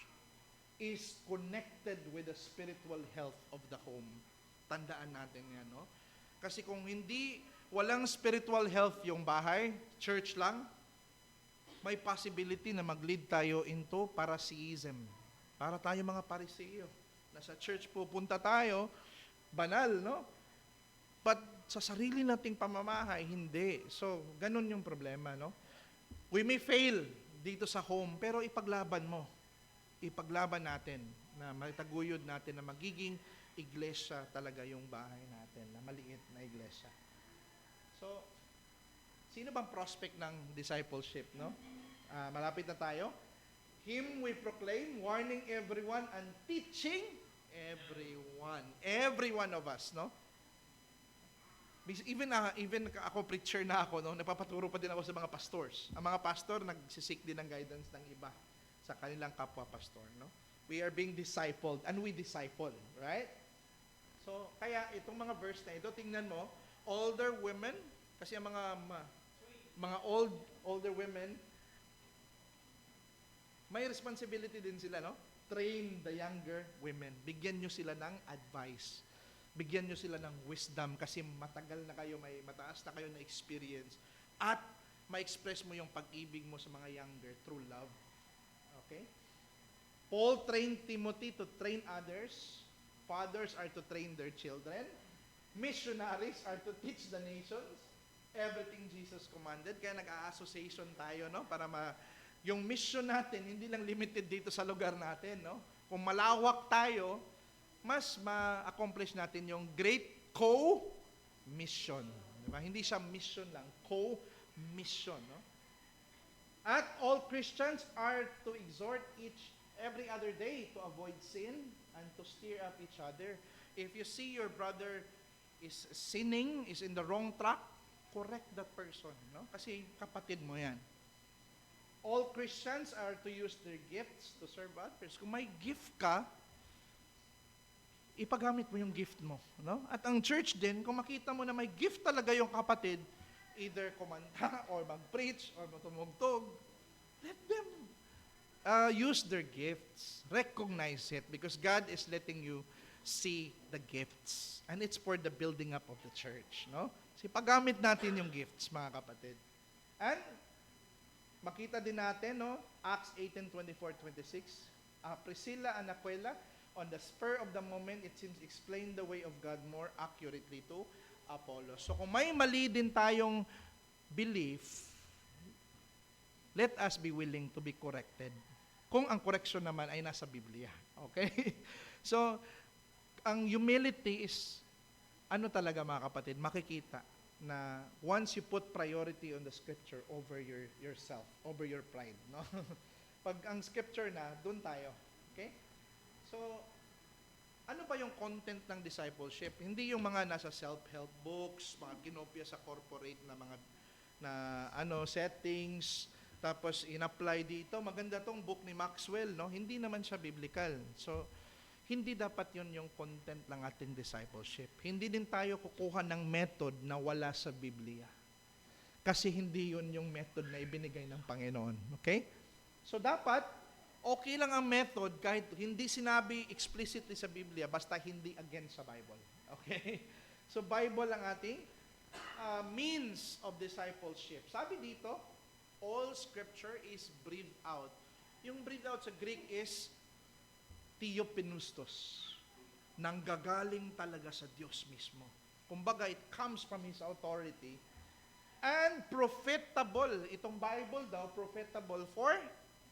is connected with the spiritual health of the home. Tandaan natin yan, no? Kasi kung walang spiritual health yung bahay, church lang, may possibility na mag-lead tayo into Phariseeism. Para tayo mga Pariseo. Nasa church pupunta tayo, banal, no? But sa sarili nating pamamahay, hindi. So, ganun yung problema, no? We may fail dito sa home, pero ipaglaban mo. Ipaglaban natin na mataguyod natin na magiging iglesia talaga yung bahay natin, na maliit na iglesia. So, sino bang prospect ng discipleship, no? Malapit na tayo. Him we proclaim, warning everyone and teaching everyone. Every one of us, no? Even ako preacher na ako, no, nagpapaturo pa din ako sa mga pastors. Ang mga pastor nagsisik din ng guidance ng iba sa kanilang kapwa pastor, no? We are being discipled and we disciple, right? So, kaya itong mga verse na ito, tingnan mo, older women, kasi ang mga older women, may responsibility din sila, no? Train the younger women. Bigyan nyo sila ng advice. Bigyan nyo sila ng wisdom kasi matagal na kayo, may mataas na kayo na experience. At ma-express mo yung pag-ibig mo sa mga younger through love. Okay? Paul trained Timothy to train others. Fathers are to train their children. Missionaries are to teach the nations everything Jesus commanded. Kaya nag-a-association tayo, no? Para yung mission natin, hindi lang limited dito sa lugar natin, no? Kung malawak tayo, mas ma-accomplish natin yung great co-mission. Diba? Hindi siya mission lang, co-mission. No? At all Christians are to exhort every other day to avoid sin and to stir up each other. If you see your brother is sinning, is in the wrong track, correct that person. No? Kasi kapatid mo yan. All Christians are to use their gifts to serve others. Kung may gift ka, ipagamit mo yung gift mo, no? At ang church din, kung makita mo na may gift talaga yung kapatid, either kumanta or mag-preach or tumugtog, let them use their gifts. Recognize it because God is letting you see the gifts. And it's for the building up of the church, no? Kasi pagamit natin yung gifts, mga kapatid. And makita din natin, no? Acts 18:24-26, Priscilla and Aquila, on the spur of the moment, it seems explain the way of God more accurately to Apollos. So kung may mali din tayong belief, let us be willing to be corrected. Kung ang correction naman ay nasa Biblia. Okay? So, ang humility is, ano talaga mga kapatid, makikita na once you put priority on the scripture over yourself, over your pride. No? Pag ang scripture na, dun tayo. Okay? So, ano ba yung content ng discipleship? Hindi yung mga nasa self-help books, mga kinopya sa corporate na mga settings, tapos in-apply dito. Maganda tong book ni Maxwell, no? Hindi naman siya biblical. So, hindi dapat yun yung content ng ating discipleship. Hindi din tayo kukuha ng method na wala sa Biblia. Kasi hindi yun yung method na ibinigay ng Panginoon. Okay? So, dapat okay lang ang method kahit hindi sinabi explicitly sa Biblia, basta hindi against sa Bible. Okay? So, Bible ang ating means of discipleship. Sabi dito, all scripture is breathed out. Yung breathed out sa Greek is theopneustos. Nanggagaling talaga sa Diyos mismo. Kumbaga, it comes from His authority. And profitable. Itong Bible daw, profitable for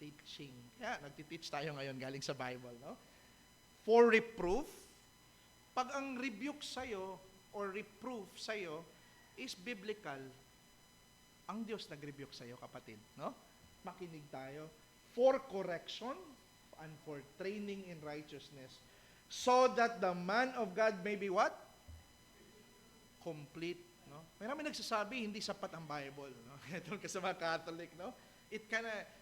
teaching. Yeah, nagtiteach tayo ngayon galing sa Bible, no? For reproof. Pag ang rebuke sa'yo or reproof sa'yo is biblical, ang Diyos nag-rebuke sa'yo, kapatid, no? Makinig tayo. For correction and for training in righteousness, so that the man of God may be what? Complete, no? May nagsasabi, hindi sapat ang Bible, no? Ito kasi mga Catholic, no?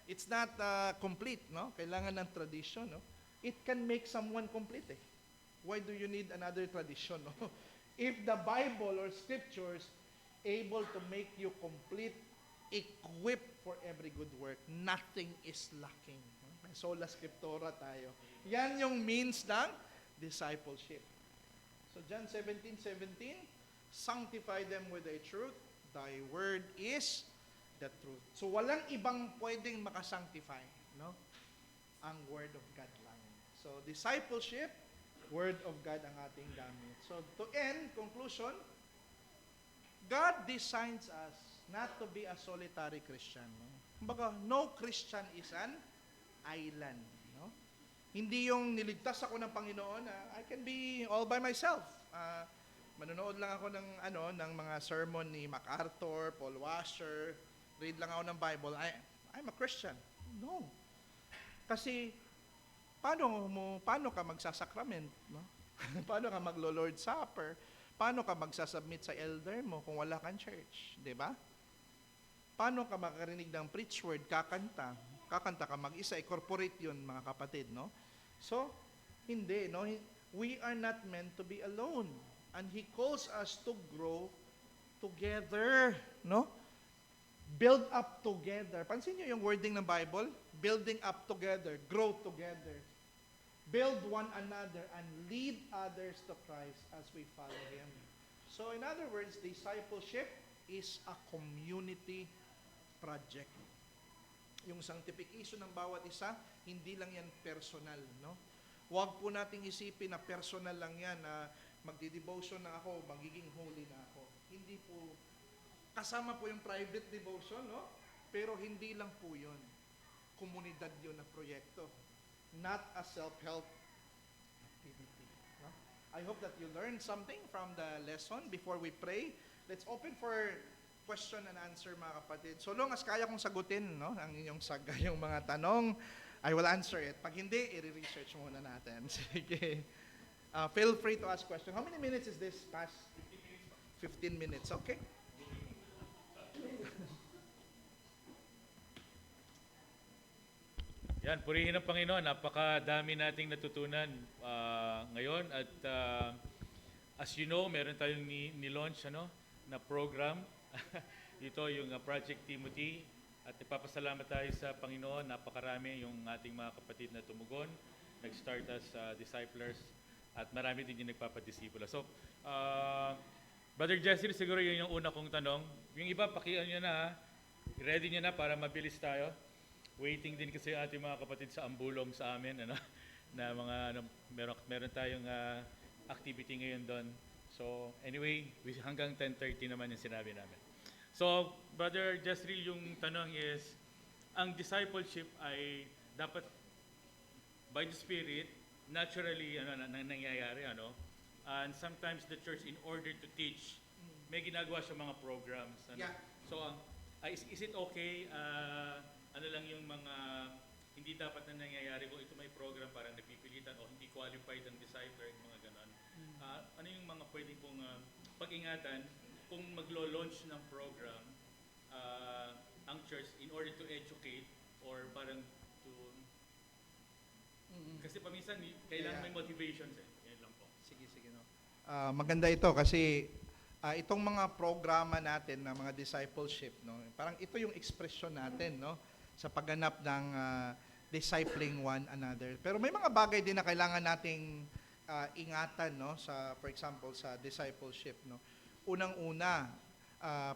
It's not complete, no? Kailangan ng tradition, no? It can make someone complete, eh. Why do you need another tradition, no? If the Bible or scriptures able to make you complete, equipped for every good work, nothing is lacking. May sola scriptura tayo. Yan yung means ng discipleship. So John 17:17, sanctify them with thy truth, thy word is the truth. So walang ibang pwedeng makasanctify, no? Ang word of God lang. So discipleship, word of God ang ating gamit. So to end, conclusion, God designs us not to be a solitary Christian, no? Kumbaga, no Christian is an island, no? Hindi yung niligtas ako ng Panginoon, I can be all by myself. Manonood lang ako ng mga sermon ni MacArthur, Paul Washer, read lang ako ng Bible, I'm a Christian. No. Kasi, paano ka magsasakrament, no? Paano ka maglo-Lord Supper? Paano ka magsasubmit sa elder mo kung wala kang church? Di ba? Paano ka makarinig ng preach word, kakanta? Kakanta ka mag-isa, i-corporate yun, mga kapatid, no? So, hindi, no? We are not meant to be alone. And He calls us to grow together, no? Build up together. Pansin niyo yung wording ng Bible? Building up together, grow together. Build one another and lead others to Christ as we follow Him. So in other words, discipleship is a community project. Yung sanctification ng bawat isa, hindi lang yan personal, no? Huwag po nating isipin na personal lang yan, na magdi-devotion na ako, magiging holy na ako. Hindi po, kasama po yung private devotion, no? Pero hindi lang po yun. Komunidad yun na proyekto. Not a self-help activity. No? I hope that you learned something from the lesson. Before we pray, let's open for question and answer, mga kapatid. So long as kaya kong sagutin, no, ang inyong yung mga tanong, I will answer it. Pag hindi, i-research muna natin. Sige. Feel free to ask questions. How many minutes is this past? 15 minutes. Okay. Yan, purihin ng Panginoon. Napakadami nating natutunan ngayon. At as you know, meron tayong ni-launch na program. Ito yung Project Timothy. At ipapasalamat tayo sa Panginoon. Napakarami yung ating mga kapatid na tumugon. Nag-start as disciplers. At marami din yung nagpapadisipula. So, Brother Jesse, siguro yun yung una kong tanong. Yung iba, pakian nyo na. Ready nyo na para mabilis tayo. Waiting din kasi ating mga kapatid sa Ambulong sa amin, na mga meron tayong activity ngayon doon. So anyway, hanggang 10:30 naman yung sinabi namin. So Brother Jezreel, yung tanong is, ang discipleship ay dapat by the Spirit, naturally nangyayari, and sometimes the church, in order to teach, may ginagawa siya mga programs. Yeah. So is it okay? Ano lang yung mga hindi dapat na nangyayari kung ito may program parang nagpipilitan o hindi qualified ang discipler, mga ganon. Ano yung mga pwede pong pag-ingatan kung maglo-launch ng program ang church in order to educate or parang to... Kasi paminsan kailangan may motivations Yan lang po. Sige, no. Maganda ito kasi itong mga programa natin na mga discipleship, no, parang ito yung expression natin, no, sa pagganap ng discipling one another. Pero may mga bagay din na kailangan nating ingatan, no, sa, for example, sa discipleship, no. Unang-una,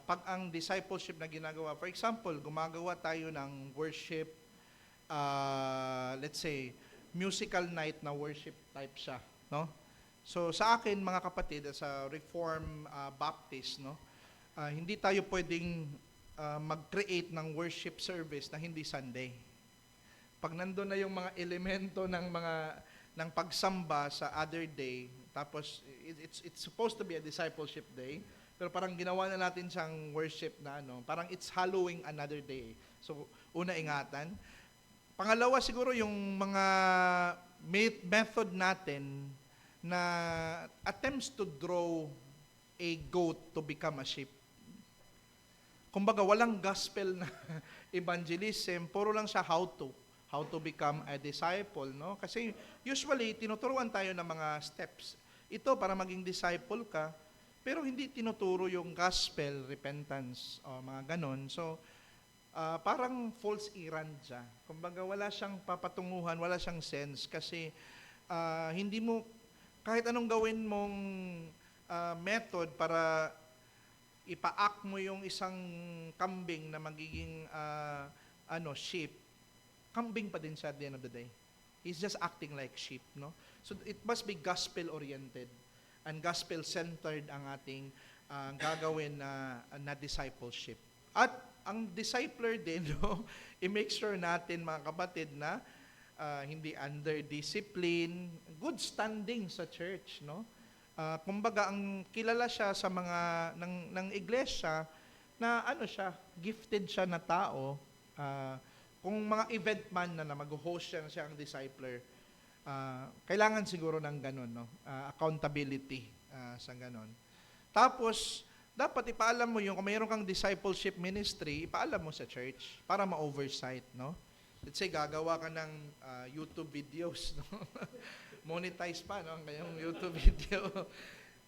pag ang discipleship na ginagawa, for example, gumagawa tayo ng worship, let's say, musical night na worship type siya, no. So sa akin, mga kapatid, sa Reform Baptist, no, hindi tayo pwedeng mag-create ng worship service na hindi Sunday. Pag nandoon na yung mga elemento ng pagsamba sa other day, tapos it's supposed to be a discipleship day, pero parang ginawa na natin siyang worship na parang it's hallowing another day. So una, ingatan. Pangalawa, siguro yung mga method natin na attempts to draw a goat to become a sheep. Kumbaga, walang gospel na evangelism, puro lang siya how to become a disciple, no? Kasi usually, tinuturuan tayo ng mga steps. Ito, para maging disciple ka, pero hindi tinuturo yung gospel, repentance, o mga ganon. So, parang false errand siya. Kumbaga, wala siyang papatunguhan, wala siyang sense, kasi hindi mo, kahit anong gawin mong method para ipa-act mo yung isang kambing na magiging sheep, kambing pa din siya at the end of the day. He's just acting like sheep, no? So it must be gospel-oriented and gospel-centered ang ating gagawin na discipleship. At ang discipler din, no, i-make sure natin, mga kapatid, na hindi under discipline, good standing sa church, no? Kumbaga, ang kilala siya sa mga ng iglesia na siya, gifted siya na tao. Kung mga event man na mag-host siya ang discipler, kailangan siguro ng ganun, no? Accountability sa ganun. Tapos, dapat ipaalam mo yung, kung mayroon kang discipleship ministry, ipaalam mo sa church para ma-oversight, no? Let's say, gagawa ka ng YouTube videos, no? Monetize pa, no? Ang kanyang YouTube video.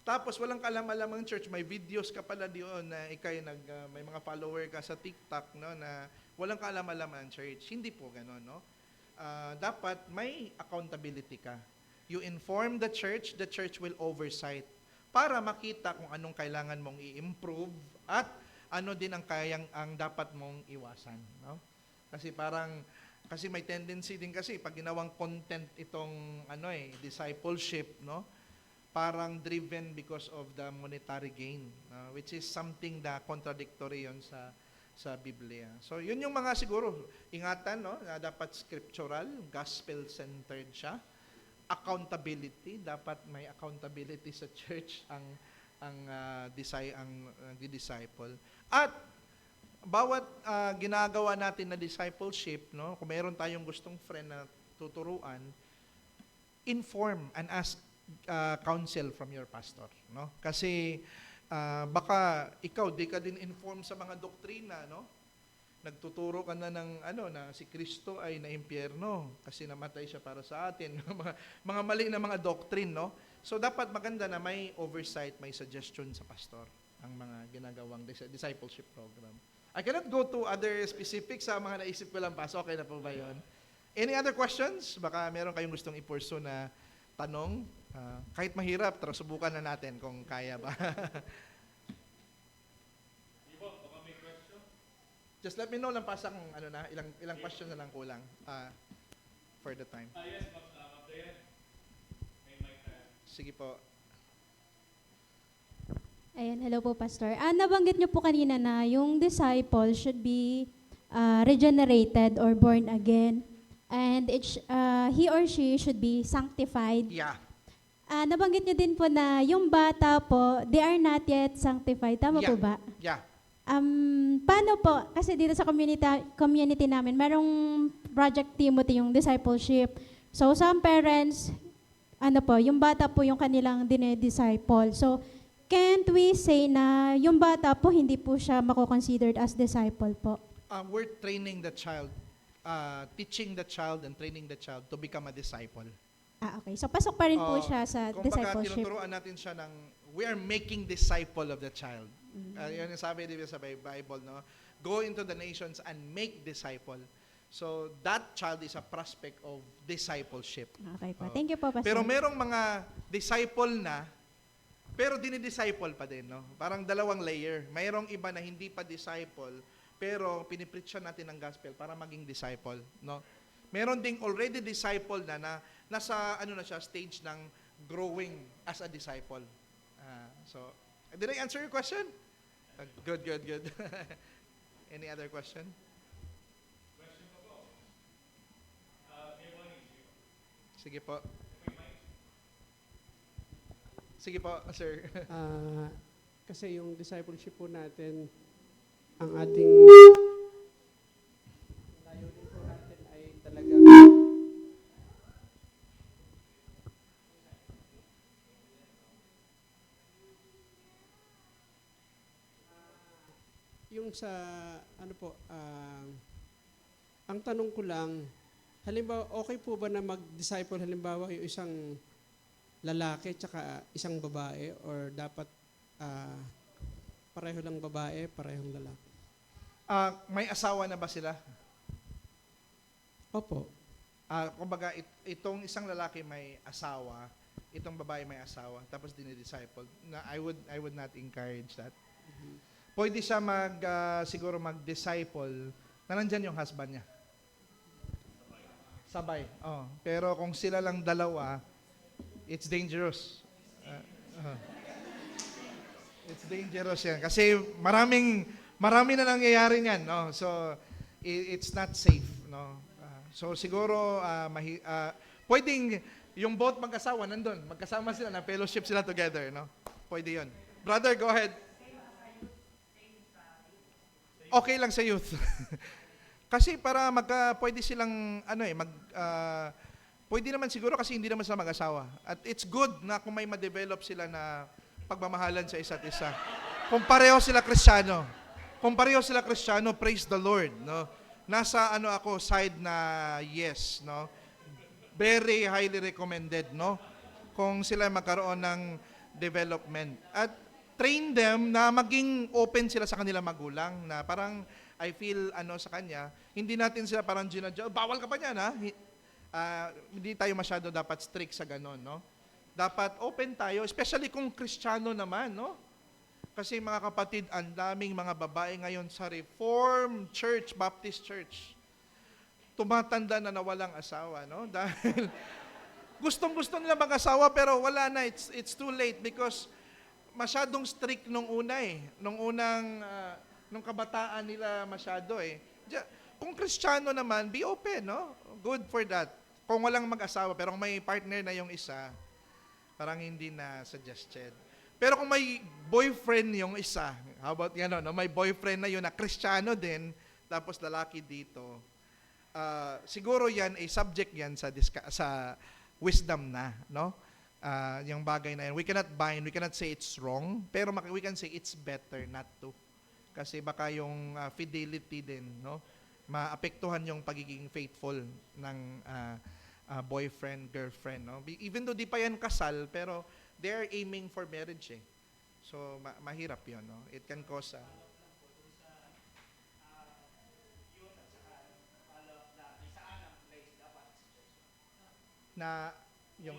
Tapos, walang kalam-alam ang church, may videos ka pala diyon na ikay may mga follower ka sa TikTok, no? Na walang kalam-alam ang church. Hindi po gano'n, no? Dapat may accountability ka. You inform the church will oversight para makita kung anong kailangan mong i-improve at ano din ang dapat mong iwasan, no? Kasi may tendency din kasi pag ginawang content itong discipleship, no? Parang driven because of the monetary gain, which is something na contradictory yon sa Biblia. So yun yung mga siguro ingatan, no? Na dapat scriptural, gospel-centered siya. Accountability, dapat may accountability sa church ang disciple. At bawat ginagawa natin na discipleship, no, kung mayroon tayong gustong friend na tuturuan, inform and ask counsel from your pastor, no? Kasi baka ikaw di ka din inform sa mga doktrina, no? Nagtuturo ka na ng na si Kristo ay naimpyerno kasi namatay siya para sa atin. mga mali na mga doctrine, no? So dapat maganda na may oversight, may suggestion sa pastor ang mga ginagawang discipleship program. I cannot go to other specifics sa mga naisip ko lang pa. So okay na po ba 'yon? Any other questions? Baka meron kayong gustong i-pursue na tanong. Kahit mahirap, tara subukan na natin kung kaya ba. Just let me know lang pasa kung ilang question na lang kulang for the time. Yes, Ma'am Dayan. May mic na. Sige po. Ayan, hello po, Pastor. Nabanggit niyo po kanina na yung disciple should be regenerated or born again. And he or she should be sanctified. Yeah. Nabanggit niyo din po na yung bata po, they are not yet sanctified. Tama po ba? Yeah. Paano po, kasi dito sa community namin, merong Project Timothy, yung discipleship. So, some parents, yung bata po yung kanilang dinedisciple. So, can't we say na yung bata po, hindi po siya mako-considered as disciple po? We're training the child, teaching the child and training the child to become a disciple. Okay. So, pasok pa rin po siya sa Kung baka discipleship. tinuturuan natin siya we are making disciple of the child. Yun yung sabi dito sa Bible, no? Go into the nations and make disciple. So, that child is a prospect of discipleship. Okay po. Thank you po, Pastor. Pero merong mga disciple na, pero dinidisciple pa din, no? Parang dalawang layer. Mayroong iba na hindi pa disciple, pero pinipreach natin ang gospel para maging disciple, no? Meron ding already disciple na nasa na siya, stage ng growing as a disciple. So, did I answer your question? Good. Any other question? Sige po. Sige po, sir. Kasi yung discipleship po natin, ang ating layunin po natin ay talagang yung sa ang tanong ko lang, halimbawa okay po ba na mag-disciple halimbawa yung isang lalaki tsaka isang babae or dapat pareho lang babae, parehong lalaki? May asawa na ba sila? Opo. Kumbaga, itong isang lalaki may asawa, itong babae may asawa, tapos dinidisciple. I would not encourage that. Pwede siya siguro mag-disciple na nandyan yung husband niya. Sabay. Pero kung sila lang dalawa, it's dangerous. It's dangerous yan. Kasi marami na nangyayari niyan, no? So, it's not safe, no? So, siguro, pwedeng yung both mag-asawa nandun. Magkasama sila, na fellowship sila together, no? Pwede yun. Brother, go ahead. Okay lang sa youth. Kasi para pwede silang, pwede naman siguro kasi hindi naman sila mag-asawa. At it's good na kung may ma-develop sila na pagmamahalan sa isa't isa. Kung pareho sila Kristiyano. Kung pareho sila Kristiyano, praise the Lord, no? Nasa ako side na yes, no? Very highly recommended, no? Kung sila magkaroon ng development. At train them na maging open sila sa kanilang magulang na parang I feel sa kanya, hindi natin sila parang ginadya, bawal ka pa niyan, ha? Hindi tayo masyado dapat strict sa ganon, no? Dapat open tayo, especially kung Kristiyano naman, no? Kasi mga kapatid, ang daming mga babae ngayon sa Reformed Church, Baptist Church, tumatanda na nawalang asawa, no? Dahil gustong-gusto nila mag-asawa pero wala na, it's too late because masyadong strict nung una nung kabataan nila masyado eh. Kung Kristiyano naman, be open, no? Good for that. Kung walang mag-asawa, pero kung may partner na yung isa, parang hindi na suggested. Pero kung may boyfriend yung isa, how about gano'n, no? May boyfriend na yun na Kristiyano din, tapos lalaki dito, siguro yan ay subject yan sa wisdom na, no? Yung bagay na yan. We cannot bind, we cannot say it's wrong, pero we can say it's better not to. Kasi baka yung fidelity din, no? Maapektuhan yung pagiging faithful ng boyfriend, girlfriend, no? Even though di pa yan kasal, pero they're aiming for marriage eh. So, mahirap yun, no? It can cause na yung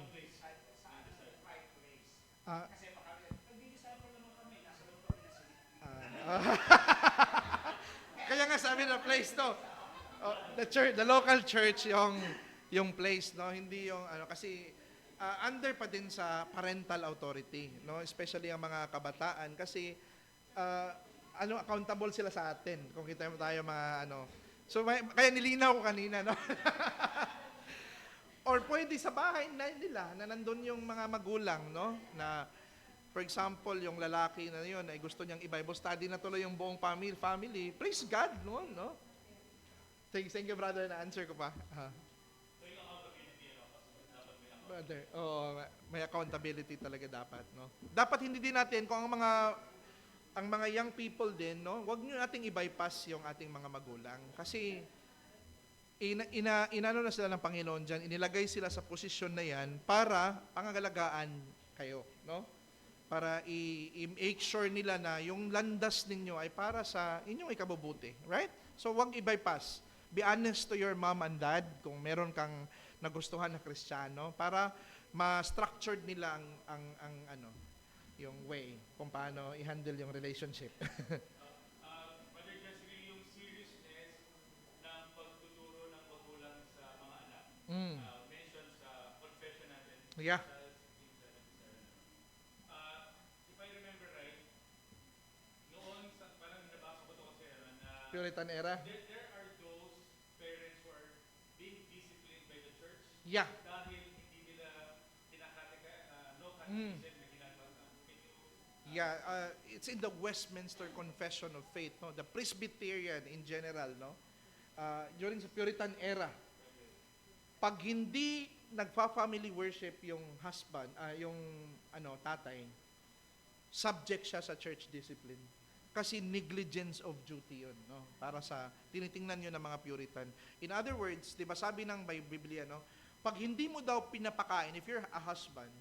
kaya nga sabi na place to. The church, the local church yung place, no? Hindi yung kasi under pa din sa parental authority, no? Especially ang mga kabataan kasi accountable sila sa atin kung kita tayo mga So kaya nilinaw ko kanina, no? Or pwede sa bahay na nila na nandun yung mga magulang, no? Na for example, yung lalaki na yun ay gusto niyang i-Bible study na tuloy yung buong family. Praise God, no? Thank you brother, na answer ko pa. Brother, may accountability talaga dapat, no? Dapat hindi din natin kung ang mga young people din, no? Huwag niyo nating i-bypass yung ating mga magulang kasi inano na sila ng Panginoon diyan, inilagay sila sa posisyon na yan para pangangalagaan kayo, no? Para i-make sure nila na yung landas ninyo ay para sa inyong ikabubuti, right? So huwag i-bypass. Be honest to your mom and dad kung meron kang nagustuhan na Kristiyano para ma-structured nila ang yung way kung paano i-handle yung relationship. Brother Jeffrey, yung seriousness ng pagtuturo ng magulang sa mga anak. Mention sa confession natin. Yeah. If I remember right, noon, parang nabasa ko ito kasi na Puritan era? there are those parents who are being disciplined by the church Yeah. dahil hindi nila no catechism na ginagawa. Yeah, it's in the Westminster Confession of Faith, no? The Presbyterian in general, no? During the Puritan era, pag hindi nagfa-family worship yung husband, yung tatay, subject siya sa church discipline. Kasi negligence of duty yun, no? Para sa tinitingnan yun ng mga Puritan. In other words, 'di ba sabi ng Biblia, no? Pag hindi mo daw pinapakain, if you're a husband,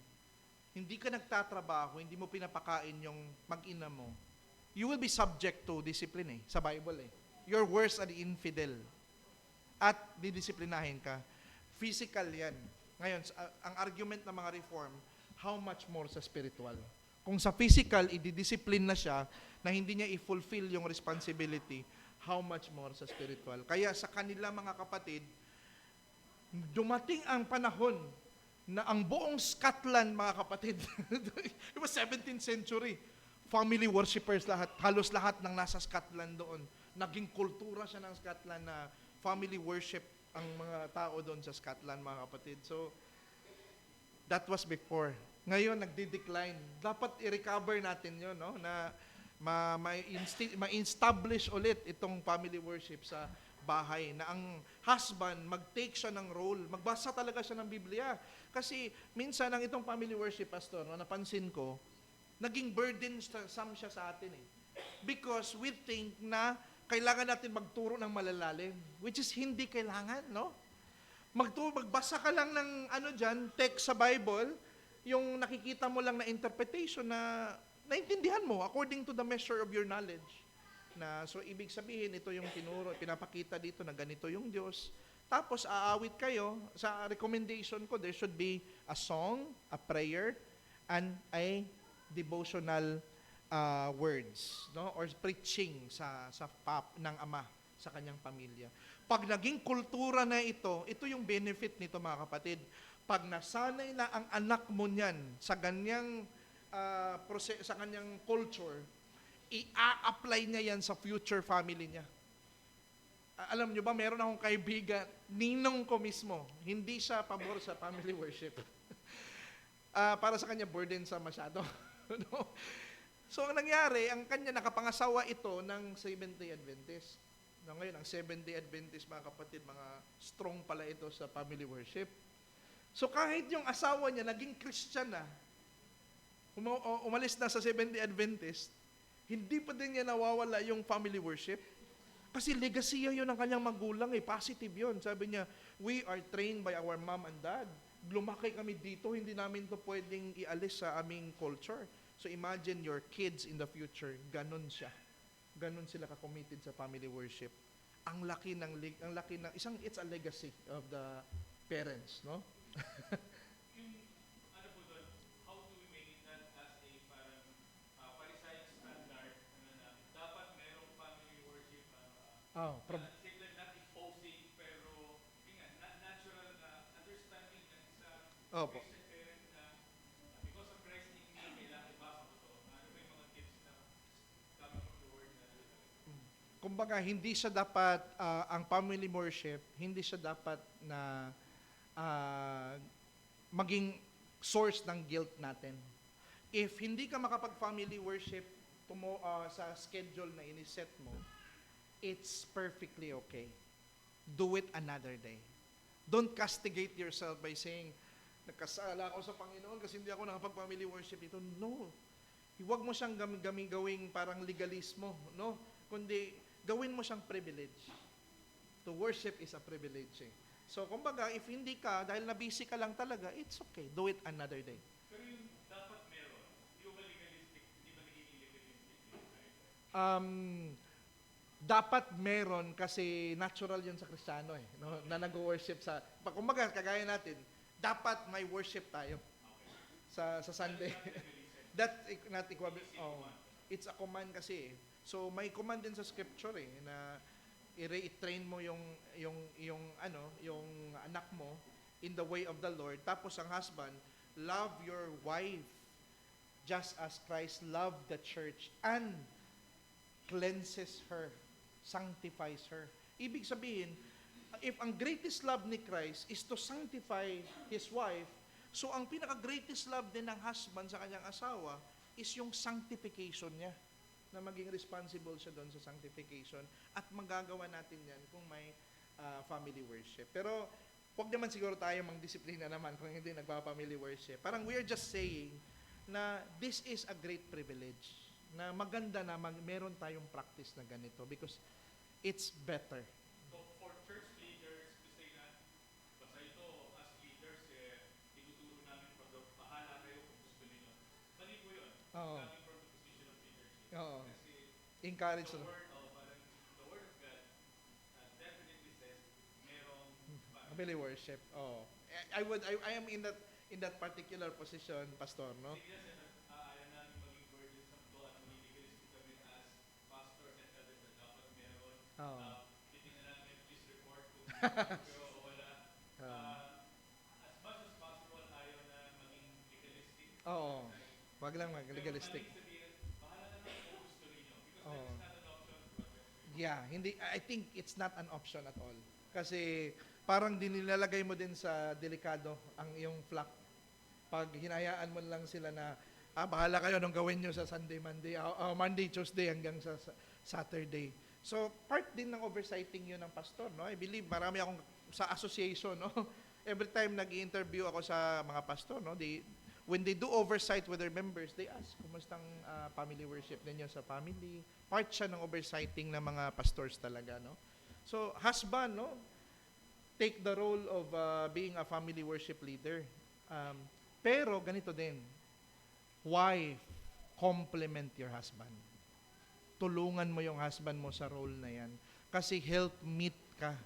hindi ka nagtatrabaho, hindi mo pinapakain yung mag-ina mo, you will be subject to discipline sa Bible You're worse than infidel. At didisiplinahin ka. Physical yan. Ngayon, ang argument ng mga reform, how much more sa spiritual? Kung sa physical, ididiscipline na siya, na hindi niya i-fulfill yung responsibility, how much more sa spiritual? Kaya sa kanila mga kapatid, dumating ang panahon na ang buong Scotland, mga kapatid, it was 17th century, family worshippers lahat, halos lahat ng nasa Scotland doon. Naging kultura siya ng Scotland na family worship ang mga tao doon sa Scotland, mga kapatid. So, that was before. Ngayon, nagdi-decline. Dapat i-recover natin yun, no? Na ma-establish ulit itong family worship sa bahay, na ang husband, mag-take siya ng role, magbasa talaga siya ng Biblia. Kasi minsan ang itong family worship, pastor, no, napansin ko, Naging burdensome siya sa atin eh. Because we think na kailangan natin magturo ng malalalim, which is hindi kailangan, no? Magbasa ka lang ng text sa Bible, yung nakikita mo lang na interpretation na naintindihan mo according to the measure of your knowledge. So ibig sabihin, ito yung tinuro, pinapakita dito na ganito yung Diyos. Tapos aawit kayo, sa recommendation ko, there should be a song, a prayer, and a devotional words, no? Or preaching sa ng ama sa kanyang pamilya. Pag naging kultura na ito yung benefit nito mga kapatid. Pag nasanay na ang anak mo niyan sa ganyang sa kanyang culture, i-apply niya yan sa future family niya. Alam niyo ba, meron akong kaibigan, ninong ko mismo, hindi siya pabor sa family worship. Para sa kanya, burden sa masyado. No? So, ang nangyari, ang kanya nakapangasawa ito ng Seventh-day Adventist. Ngayon, ang Seventh-day Adventist, mga kapatid, mga strong pala ito sa family worship. So, kahit yung asawa niya naging Christian na, umalis na sa Seventh-day Adventist, hindi pa din niya nawawala yung family worship. Kasi legacy yun ng kanyang magulang positive yun. Sabi niya, we are trained by our mom and dad. Lumaki kami dito, hindi namin to pwedeng ialis sa aming culture. So imagine your kids in the future, ganun siya. Ganun sila ka-committed sa family worship. Ang laki ng it's a legacy of the parents, no? Yung ano po doon, how do we make it not as a parang parisayang standard na dapat merong family worship sila not imposing pero yun nga, natural na understanding ng isang Opo. Christian parent na because of Christ hindi na kailangan ibasa ko to. Ano ba yung mga tips na coming from the word na Kumbaga, hindi siya dapat, ang family worship, hindi siya dapat na maging source ng guilt natin. If hindi ka makapag-family worship sa schedule na iniset mo, it's perfectly okay. Do it another day. Don't castigate yourself by saying, nagkasala ako sa Panginoon kasi hindi ako nakapag-family worship ito. No. Huwag mo siyang gawing parang legalismo, no? Kundi, gawin mo siyang privilege. To worship is a privilege. So, kumbaga, if hindi ka, dahil na-busy ka lang talaga, it's okay. Do it another day. pero yung dapat meron, yung ba legalistic, hindi ba nagiging legalistic? Dapat meron kasi natural yun sa Kristiyano no? Na nag-worship kumbaga, kagaya natin, dapat may worship tayo sa Sunday. That not equivalent. It's a command kasi. So may command din sa scripture na i-train mo yung anak mo in the way of the Lord. Tapos ang husband, love your wife just as Christ loved the church and cleanses her, sanctifies her. Ibig sabihin, if ang greatest love ni Christ is to sanctify his wife, so ang pinaka-greatest love din ng husband sa kanyang asawa is yung sanctification niya, na maging responsible siya doon sa sanctification, at magagawa natin yan kung may family worship. Pero wag naman siguro tayo mang-disiplina naman kung hindi nagpa-family worship. Parang we are just saying na this is a great privilege, na maganda na meron tayong practice na ganito because it's better. So for church leaders to say na, basta ito as leaders, ituturo namin pag bahala kayo kung gusto ninyo. Mali po yun. Oo. Coming from the position of leadership. Oo. Kasi Encourage the na. word of God definitely says merong Family worship. Oh. I am in that particular position, pastor, no? Sige kasi ayaw namin maging burdensome to at maging legalistic kami as pastors and others na dapat meron. Oo. Titingnan namin yung police report kung pero o wala. As much as possible, ayaw na maging legalistic. Oo. Wag lang mag-legalistic. Pero sabihin, bahala naman kung gusto ninyo. Because Oo. that is not an option for us. Yeah, I think it's not an option at all. Kasi parang dinilalagay mo din sa delikado ang iyong flock. Pag hinayaan mo lang sila na, bahala kayo anong gawin nyo sa Sunday, Monday, Tuesday hanggang sa Saturday. So, part din ng oversighting yun ng pastor, no? I believe marami akong sa association, no? Every time nag-i-interview ako sa mga pastor, no? when they do oversight with their members, they ask, kumustang family worship ninyo sa family? Part siya ng oversighting ng mga pastors talaga, no? So, husband, no? Take the role of being a family worship leader. Pero, ganito din. Wife, complement your husband. Tulungan mo yung husband mo sa role na yan. Kasi help meet ka.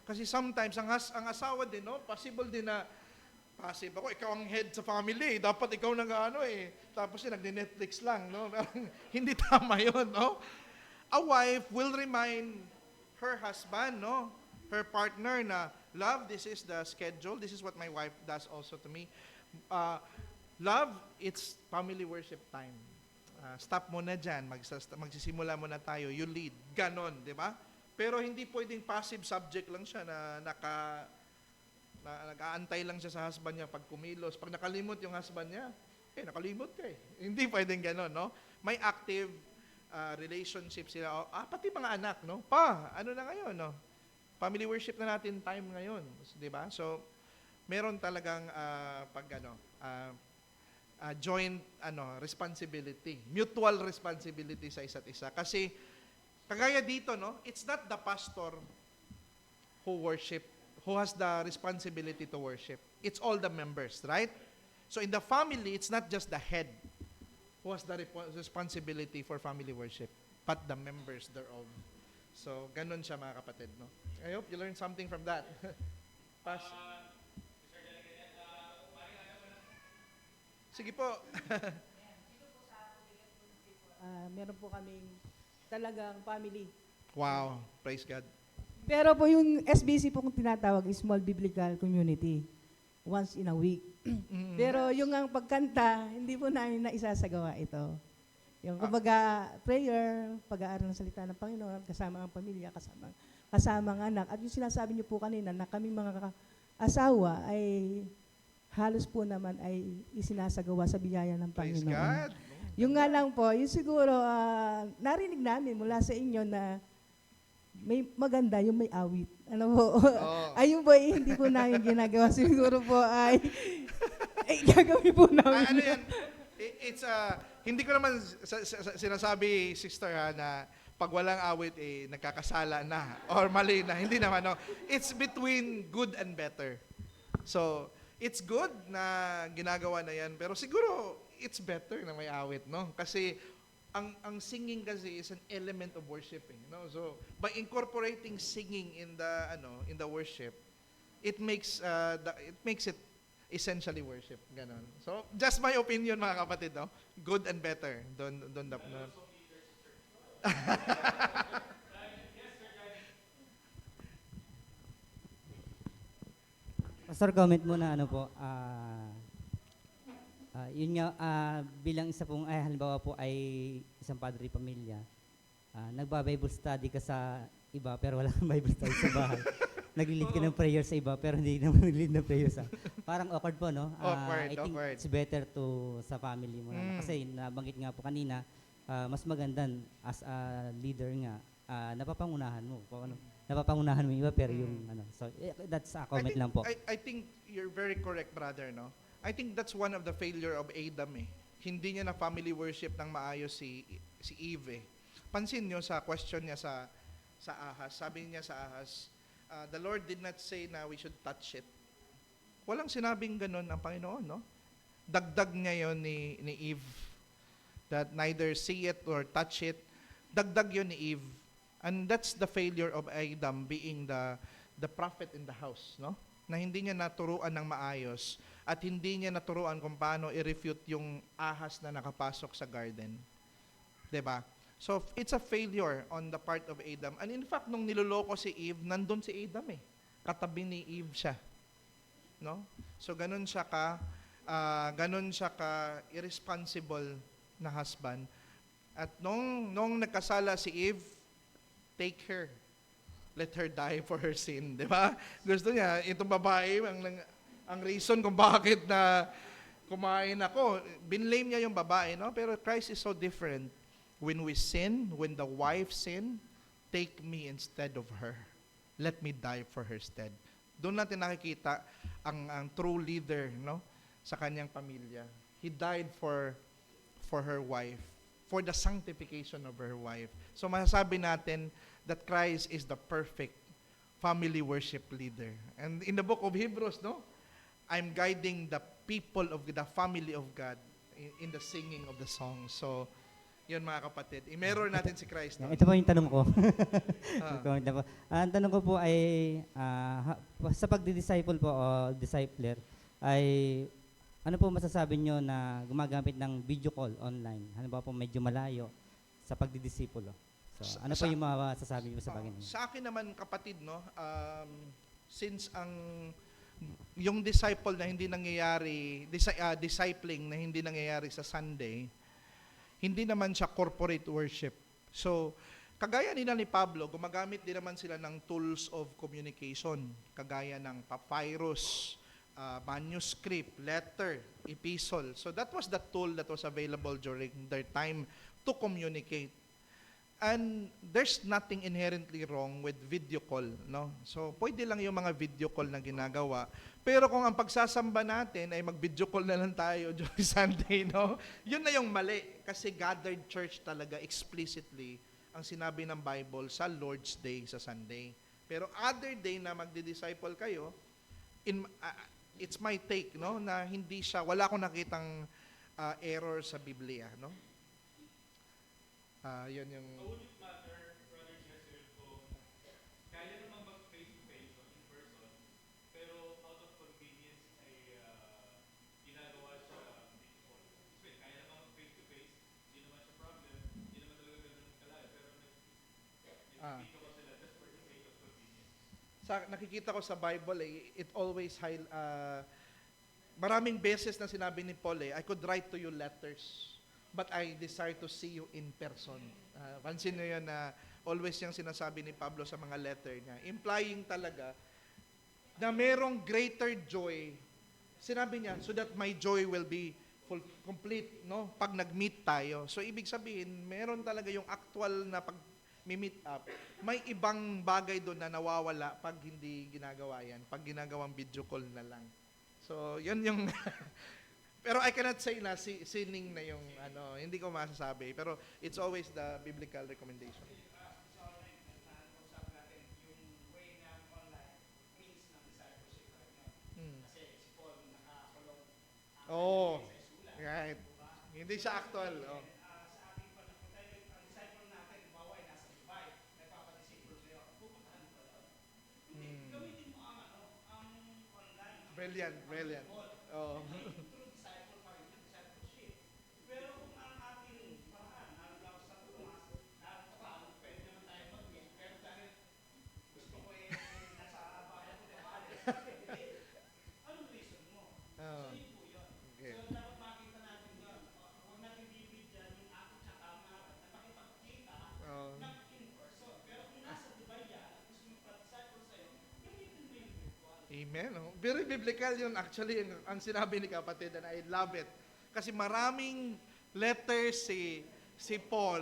Kasi sometimes, ang asawa din, no? Possible din na passive ako, ikaw ang head sa family, dapat ikaw nag-ano tapos nagne-Netflix lang, no? Hindi tama yun, no? A wife will remind her husband, no? Her partner na, love, this is the schedule, this is what my wife does also to me. Love, it's family worship time. Stop muna dyan, magsisimula muna tayo, you lead, ganon, di ba? Pero hindi pwedeng passive subject lang siya na nag-aantay lang siya sa husband niya pag kumilos. Pag nakalimot yung husband niya, nakalimot ka eh. Hindi pwedeng gano'n, no? May active relationship sila. Pati mga anak, no? Ano na ngayon, no? Family worship na natin time ngayon, di ba? So, meron talagang joint responsibility, mutual responsibility sa isa't isa. Kasi, kagaya dito, no? It's not the pastor who has the responsibility to worship. It's all the members, right? So in the family, it's not just the head who has the responsibility for family worship, but the members thereof. So, ganun siya mga kapatid, no? I hope you learned something from that. Pas. Sige po. Meron po kaming talagang family. Wow, praise God. Pero po yung SBC po kung tinatawag is Small Biblical Community. Once in a week. Pero yung ang pagkanta, hindi po namin naisasagawa ito. Yung kumbaga, prayer, pag-aaral ng salita ng Panginoon, kasama ang pamilya, kasama ang anak. At yung sinasabi niyo po kanina na kaming mga asawa ay halos po naman ay isinasagawa sa biyaya ng Praise Panginoon. God. Yung nga lang po, yung siguro, narinig namin mula sa inyo na may maganda yung may awit. Ano po? Oh. Ayun po, hindi po namin ginagawa. Siguro po ay gagawin po namin. Ano yan? It's hindi ko naman sinasabi, sister, na pag walang awit, nagkakasala na or mali na. Hindi naman, no. It's between good and better. So, it's good na ginagawa na yan, pero siguro, it's better na may awit, no? Kasi, ang singing kasi is an element of worshiping, no? So by incorporating singing in the worship, it makes it essentially worship, ganon. So just my opinion mga kapatid, no? Good and better. Don't. Pastor, comment muna yun nga, bilang isa pong, halimbawa po ay isang padre pamilya, nagba-Bible study ka sa iba pero wala kang Bible study sa bahay. Nag-lead ka ng prayer sa iba pero hindi naman nag-lead ng prayer sa... Parang awkward po, no? I think it's better to sa family mo. Kasi nabanggit nga po kanina, mas maganda as a leader nga, napapangunahan mo. Napapangunahan mo yung iba pero yung So, that's a comment lang po. I think you're very correct, brother, no? I think that's one of the failure of Adam Hindi niya na family worship ng maayos si Eve Pansin niyo sa question niya sa Ahas. Sabi niya sa Ahas, the Lord did not say na we should touch it. Walang sinabing ganun ang Panginoon, no? Dagdag niya yon ni Eve that neither see it or touch it. Dagdag yon ni Eve. And that's the failure of Adam being the prophet in the house, no? Na hindi niya naturuan ng maayos at hindi niya naturuan kung paano i-refute yung ahas na nakapasok sa garden. 'Di ba? So, it's a failure on the part of Adam. And in fact, nung niloloko si Eve, nandun si Adam Katabi ni Eve siya. No? So, ganun siya ka irresponsible na husband. At nung nagkasala si Eve, take her. Let her die for her sin, di ba? Gusto niya, itong babae, ang reason kung bakit na kumain ako, binlame niya yung babae, no? Pero Christ is so different. When we sin, when the wife sin, take me instead of her. Let me die for her stead. Doon natin nakikita ang true leader, no? Sa kanyang pamilya. He died for her wife, for the sanctification of her wife. So masasabi natin that Christ is the perfect family worship leader. And in the book of Hebrews, no, I'm guiding the people of the family of God in the singing of the song. So, yun mga kapatid. I-mirror natin si Christ. No? Ito po yung tanong ko. Ah. Comment na po. Ang tanong ko po ay, sa pagdi-disciple po o discipler, ay ano po masasabi nyo na gumagamit ng video call online? Halimbawa po medyo malayo sa pagdidisipulo. So, ano po yung masasabi nyo sa bagay niyo? Sa akin naman kapatid, no, since yung disciple na hindi nangyayari, discipling na hindi nangyayari sa Sunday, hindi naman siya corporate worship. So, kagaya nila ni Pablo, gumagamit din naman sila ng tools of communication, kagaya ng papyrus, manuscript, letter, epistle. So that was the tool that was available during their time to communicate. And there's nothing inherently wrong with video call, no? So pwede lang yung mga video call na ginagawa. Pero kung ang pagsasamba natin ay mag-video call na lang tayo during Sunday, no? Yun na yung mali. Kasi gathered church talaga explicitly ang sinabi ng Bible sa Lord's Day, sa Sunday. Pero other day na magdi-disciple kayo, it's my take, no, na hindi siya, wala akong nakitang error sa Biblia, no? Yun yung... Would it matter, Brother Jesse, kung kaya naman mag-face-to-face o in-person, pero out of convenience ay ginagawa siya before? Kasi kaya naman mag-face-to-face, hindi naman siya problem, hindi naman talaga ganun kalayo, pero nag-video ko sila just for the sake of convenience. Nakikita ko sa Bible, it always maraming beses na sinabi ni Paul, I could write to you letters, but I desire to see you in person. Pansin nyo yun na always yung sinasabi ni Pablo sa mga letter niya, implying talaga na merong greater joy. Sinabi niya, so that my joy will be complete, no? Pag nag-meet tayo. So ibig sabihin, meron talaga yung actual na pag meet up, may ibang bagay doon na nawawala pag hindi ginagawa yan, pag ginagawang video call na lang. So, yun yung pero I cannot say na sinning na yung hindi ko masasabi, pero it's always the biblical recommendation. Oh, right. Hindi siya actual. Oh. Brilliant. Oh. Oh. Okay. Oh. Amen. Oh. Very biblical yun actually ang sinabi ni kapatid, and I love it. Kasi maraming letters si Paul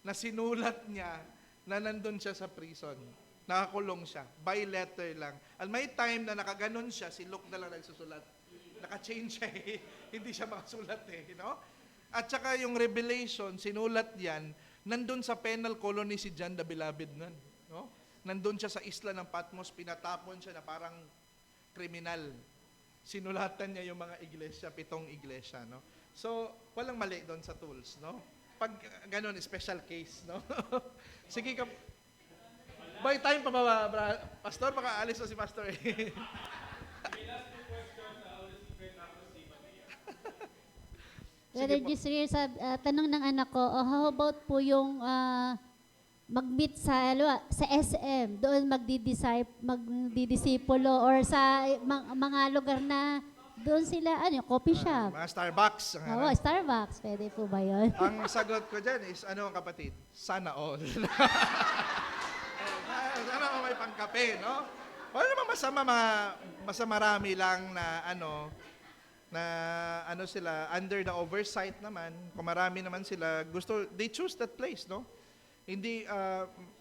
na sinulat niya na nandun siya sa prison. Nakakulong siya. By letter lang. At may time na nakaganon siya, si Luke na lang nagsusulat. Naka-change siya eh. Hindi siya makasulat eh. You know? At saka yung Revelation, sinulat yan, nandun sa penal colony si John the Beloved nun. No? Nandun siya sa isla ng Patmos, pinatapon siya na parang kriminal. Sinulatan niya yung mga iglesia, 7 iglesia, no? So, walang mali doon sa tools, no? Pag ganun, special case, no? Sige ka. By time pa ba, Pastor? Baka alis na si Pastor eh. Brother Gisriel, tanong ng anak ko, how about po yung mag-meet sa SM, doon magdidisipulo or sa mga lugar na doon sila, coffee shop. Mga Starbucks. Oo, Starbucks. Pwede po ba yun? Ang sagot ko dyan is, kapatid? Sana all. Sana all may pangkape, no? Wala naman masama marami lang na sila, under the oversight naman, kung marami naman sila, they choose that place, no? Hindi,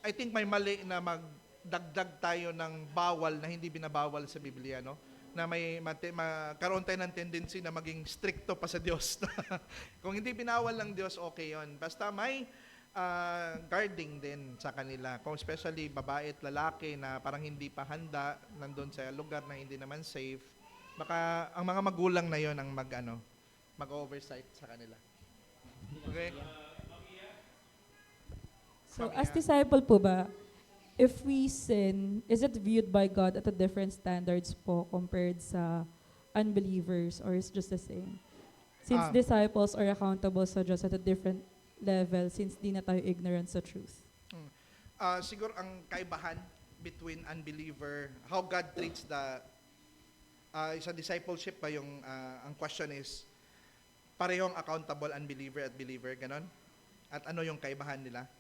I think may mali na magdagdag tayo ng bawal na hindi binabawal sa Biblia, no? na magkaroon tayo ng tendency na maging stricto pa sa Diyos. Kung hindi binawal ng Diyos, okay yon. Basta may guarding din sa kanila. Kung especially babae at lalaki na parang hindi pa handa, nandun sa lugar na hindi naman safe, baka ang mga magulang na yon ang mag-oversight sa kanila. Okay? So, as disciple po ba, if we sin, is it viewed by God at a different standards po compared sa unbelievers, or is just the same? Since disciples are accountable sa Diyos at a different level since di na tayo ignorant sa truth. Siguro ang kaibahan between unbeliever, how God treats sa discipleship pa yung, ang question is, parehong accountable unbeliever at believer, ganon? At ano yung kaibahan nila?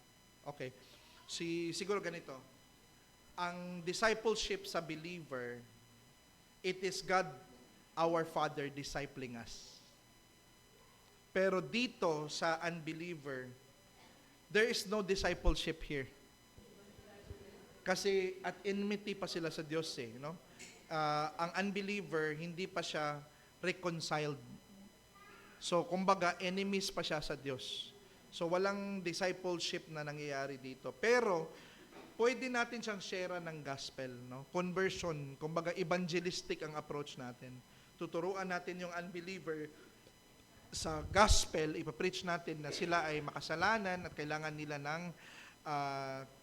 Okay. Siguro ganito, ang discipleship sa believer, it is God, our Father, discipling us. Pero dito sa unbeliever, there is no discipleship here. Kasi at enmity pa sila sa Diyos no? Ang unbeliever, hindi pa siya reconciled. So, kumbaga, enemies pa siya sa Diyos. So, walang discipleship na nangyayari dito. Pero, pwede natin siyang share ng gospel, no? Conversion, kumbaga, evangelistic ang approach natin. Tuturuan natin yung unbeliever sa gospel, ipapreach natin na sila ay makasalanan at kailangan nila ng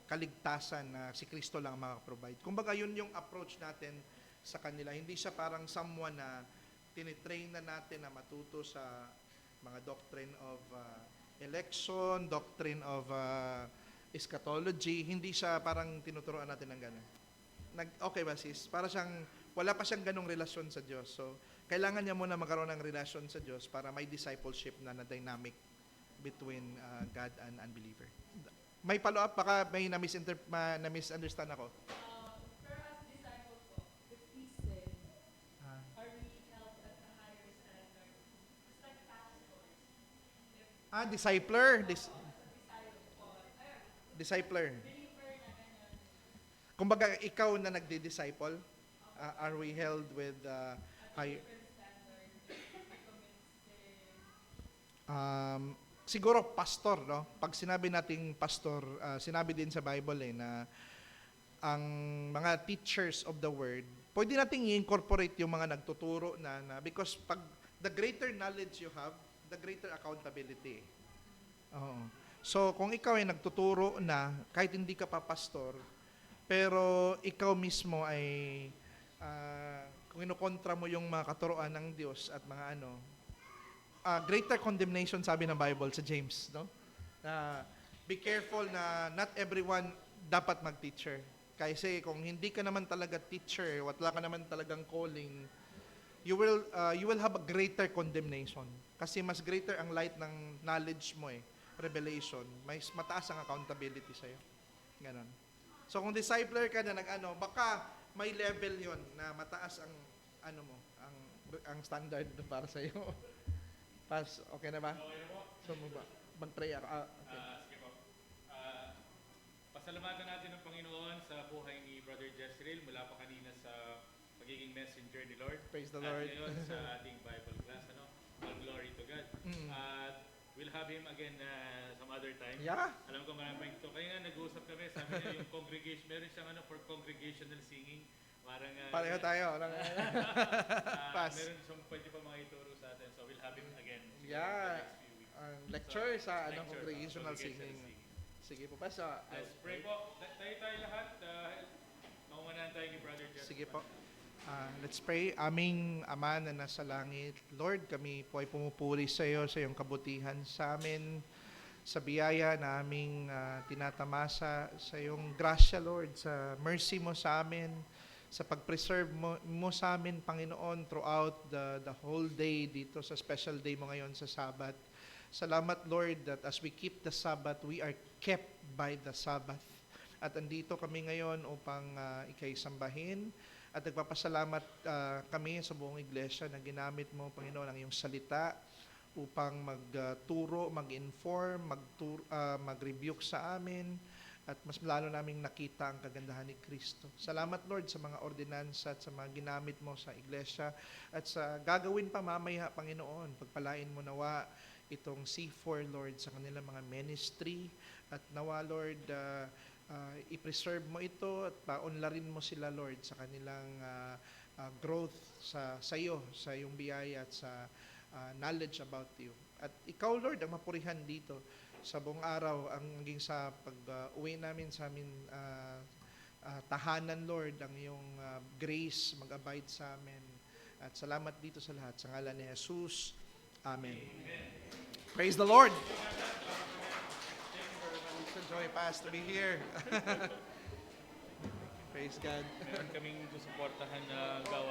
kaligtasan na si Kristo lang makaprovide. Kumbaga, yun yung approach natin sa kanila. Hindi siya parang someone na tinitrain na natin na matuto sa mga doctrine of election, doctrine of eschatology. Hindi siya parang tinuturoan natin ng gano'n. Okay ba sis? Para siyang, wala pa siyang ganong relasyon sa Diyos. So, kailangan niya muna magkaroon ng relasyon sa Diyos para may discipleship na dynamic between God and unbeliever. May follow-up? Baka may na-misunderstand ako. Discipler. Discipler. Kumbaga, ikaw na nagdi-disciple, are we held with high... siguro pastor, no? Pag sinabi nating pastor, sinabi din sa Bible na ang mga teachers of the word, pwede nating i-incorporate yung mga nagtuturo na because pag the greater knowledge you have, the greater accountability. So, kung ikaw ay nagtuturo na, kahit hindi ka pa pastor, pero ikaw mismo ay, kung inukontra mo yung mga katuroan ng Diyos at mga greater condemnation sabi ng Bible sa James, no? Be careful na not everyone dapat mag-teacher. Kasi kung hindi ka naman talaga teacher, wala ka naman talagang calling, you will have a greater condemnation. Kasi mas greater ang light ng knowledge mo revelation, mas mataas ang accountability sa'yo. Ganon. So kung discipler ka na baka may level yon na mataas ang ang standard para sa'yo. Okay na ba? So mag-pray ako. Okay. Sige po. Pasalamatan natin ang Panginoon sa buhay ni Brother Jezreel mula pa kanina sa pagiging messenger ni Lord. Praise the Lord. At ngayon sa ating Bible class, all glory to God. At we'll have him again some other time. Yeah. Alam ko marami ito. Kaya nga nag-uusap kami, sabi niya yung congregation, meron siyang for congregational singing. Parang pareho tayo. Pass. Meron siyang pwede pa mga ituro sa atin. So we'll have him again. Yeah. Next few weeks. Lecture sa Lecture, congregational singing. Sige po, Pas. Let's pray po. Tayo lahat. Maumanahan tayo ni Brother Jezreel. Sige po. Let's pray. Aming Ama na nasa langit, Lord, kami po ay pumupuri sa iyo, sa iyong kabutihan sa amin, sa biyaya na aming tinatamasa, sa iyong grasya, Lord, sa mercy mo sa amin, sa pag-preserve mo sa amin, Panginoon, throughout the whole day dito sa special day mo ngayon sa Sabbath. Salamat, Lord, that as we keep the Sabbath, we are kept by the Sabbath. At andito kami ngayon upang ikay sambahin. At nagpapasalamat kami sa buong iglesia na ginamit mo, Panginoon, ang iyong salita upang magturo, mag-inform, mag-rebuke sa amin, at mas lalo naming nakita ang kagandahan ni Kristo. Salamat Lord sa mga ordinansa at sa mga ginamit mo sa iglesia at sa gagawin pa mamaya, Panginoon. Pagpalain mo nawa itong C4, Lord, sa kanilang mga ministry at nawa, Lord, i-preserve mo ito at paunlarin mo sila, Lord, sa kanilang growth sa iyo, sa iyong biyaya at sa knowledge about you. At ikaw, Lord, ang mapurihan dito sa buong araw, ang hanggang sa pag-uwi namin sa amin tahanan, Lord, ang iyong grace mag-abide sa amin. At salamat dito sa lahat. Sa ngalan ni Jesus. Amen. Praise the Lord. It's a joy, Pastor, to be here. Praise God. Meron kaming susuportahan na gawa.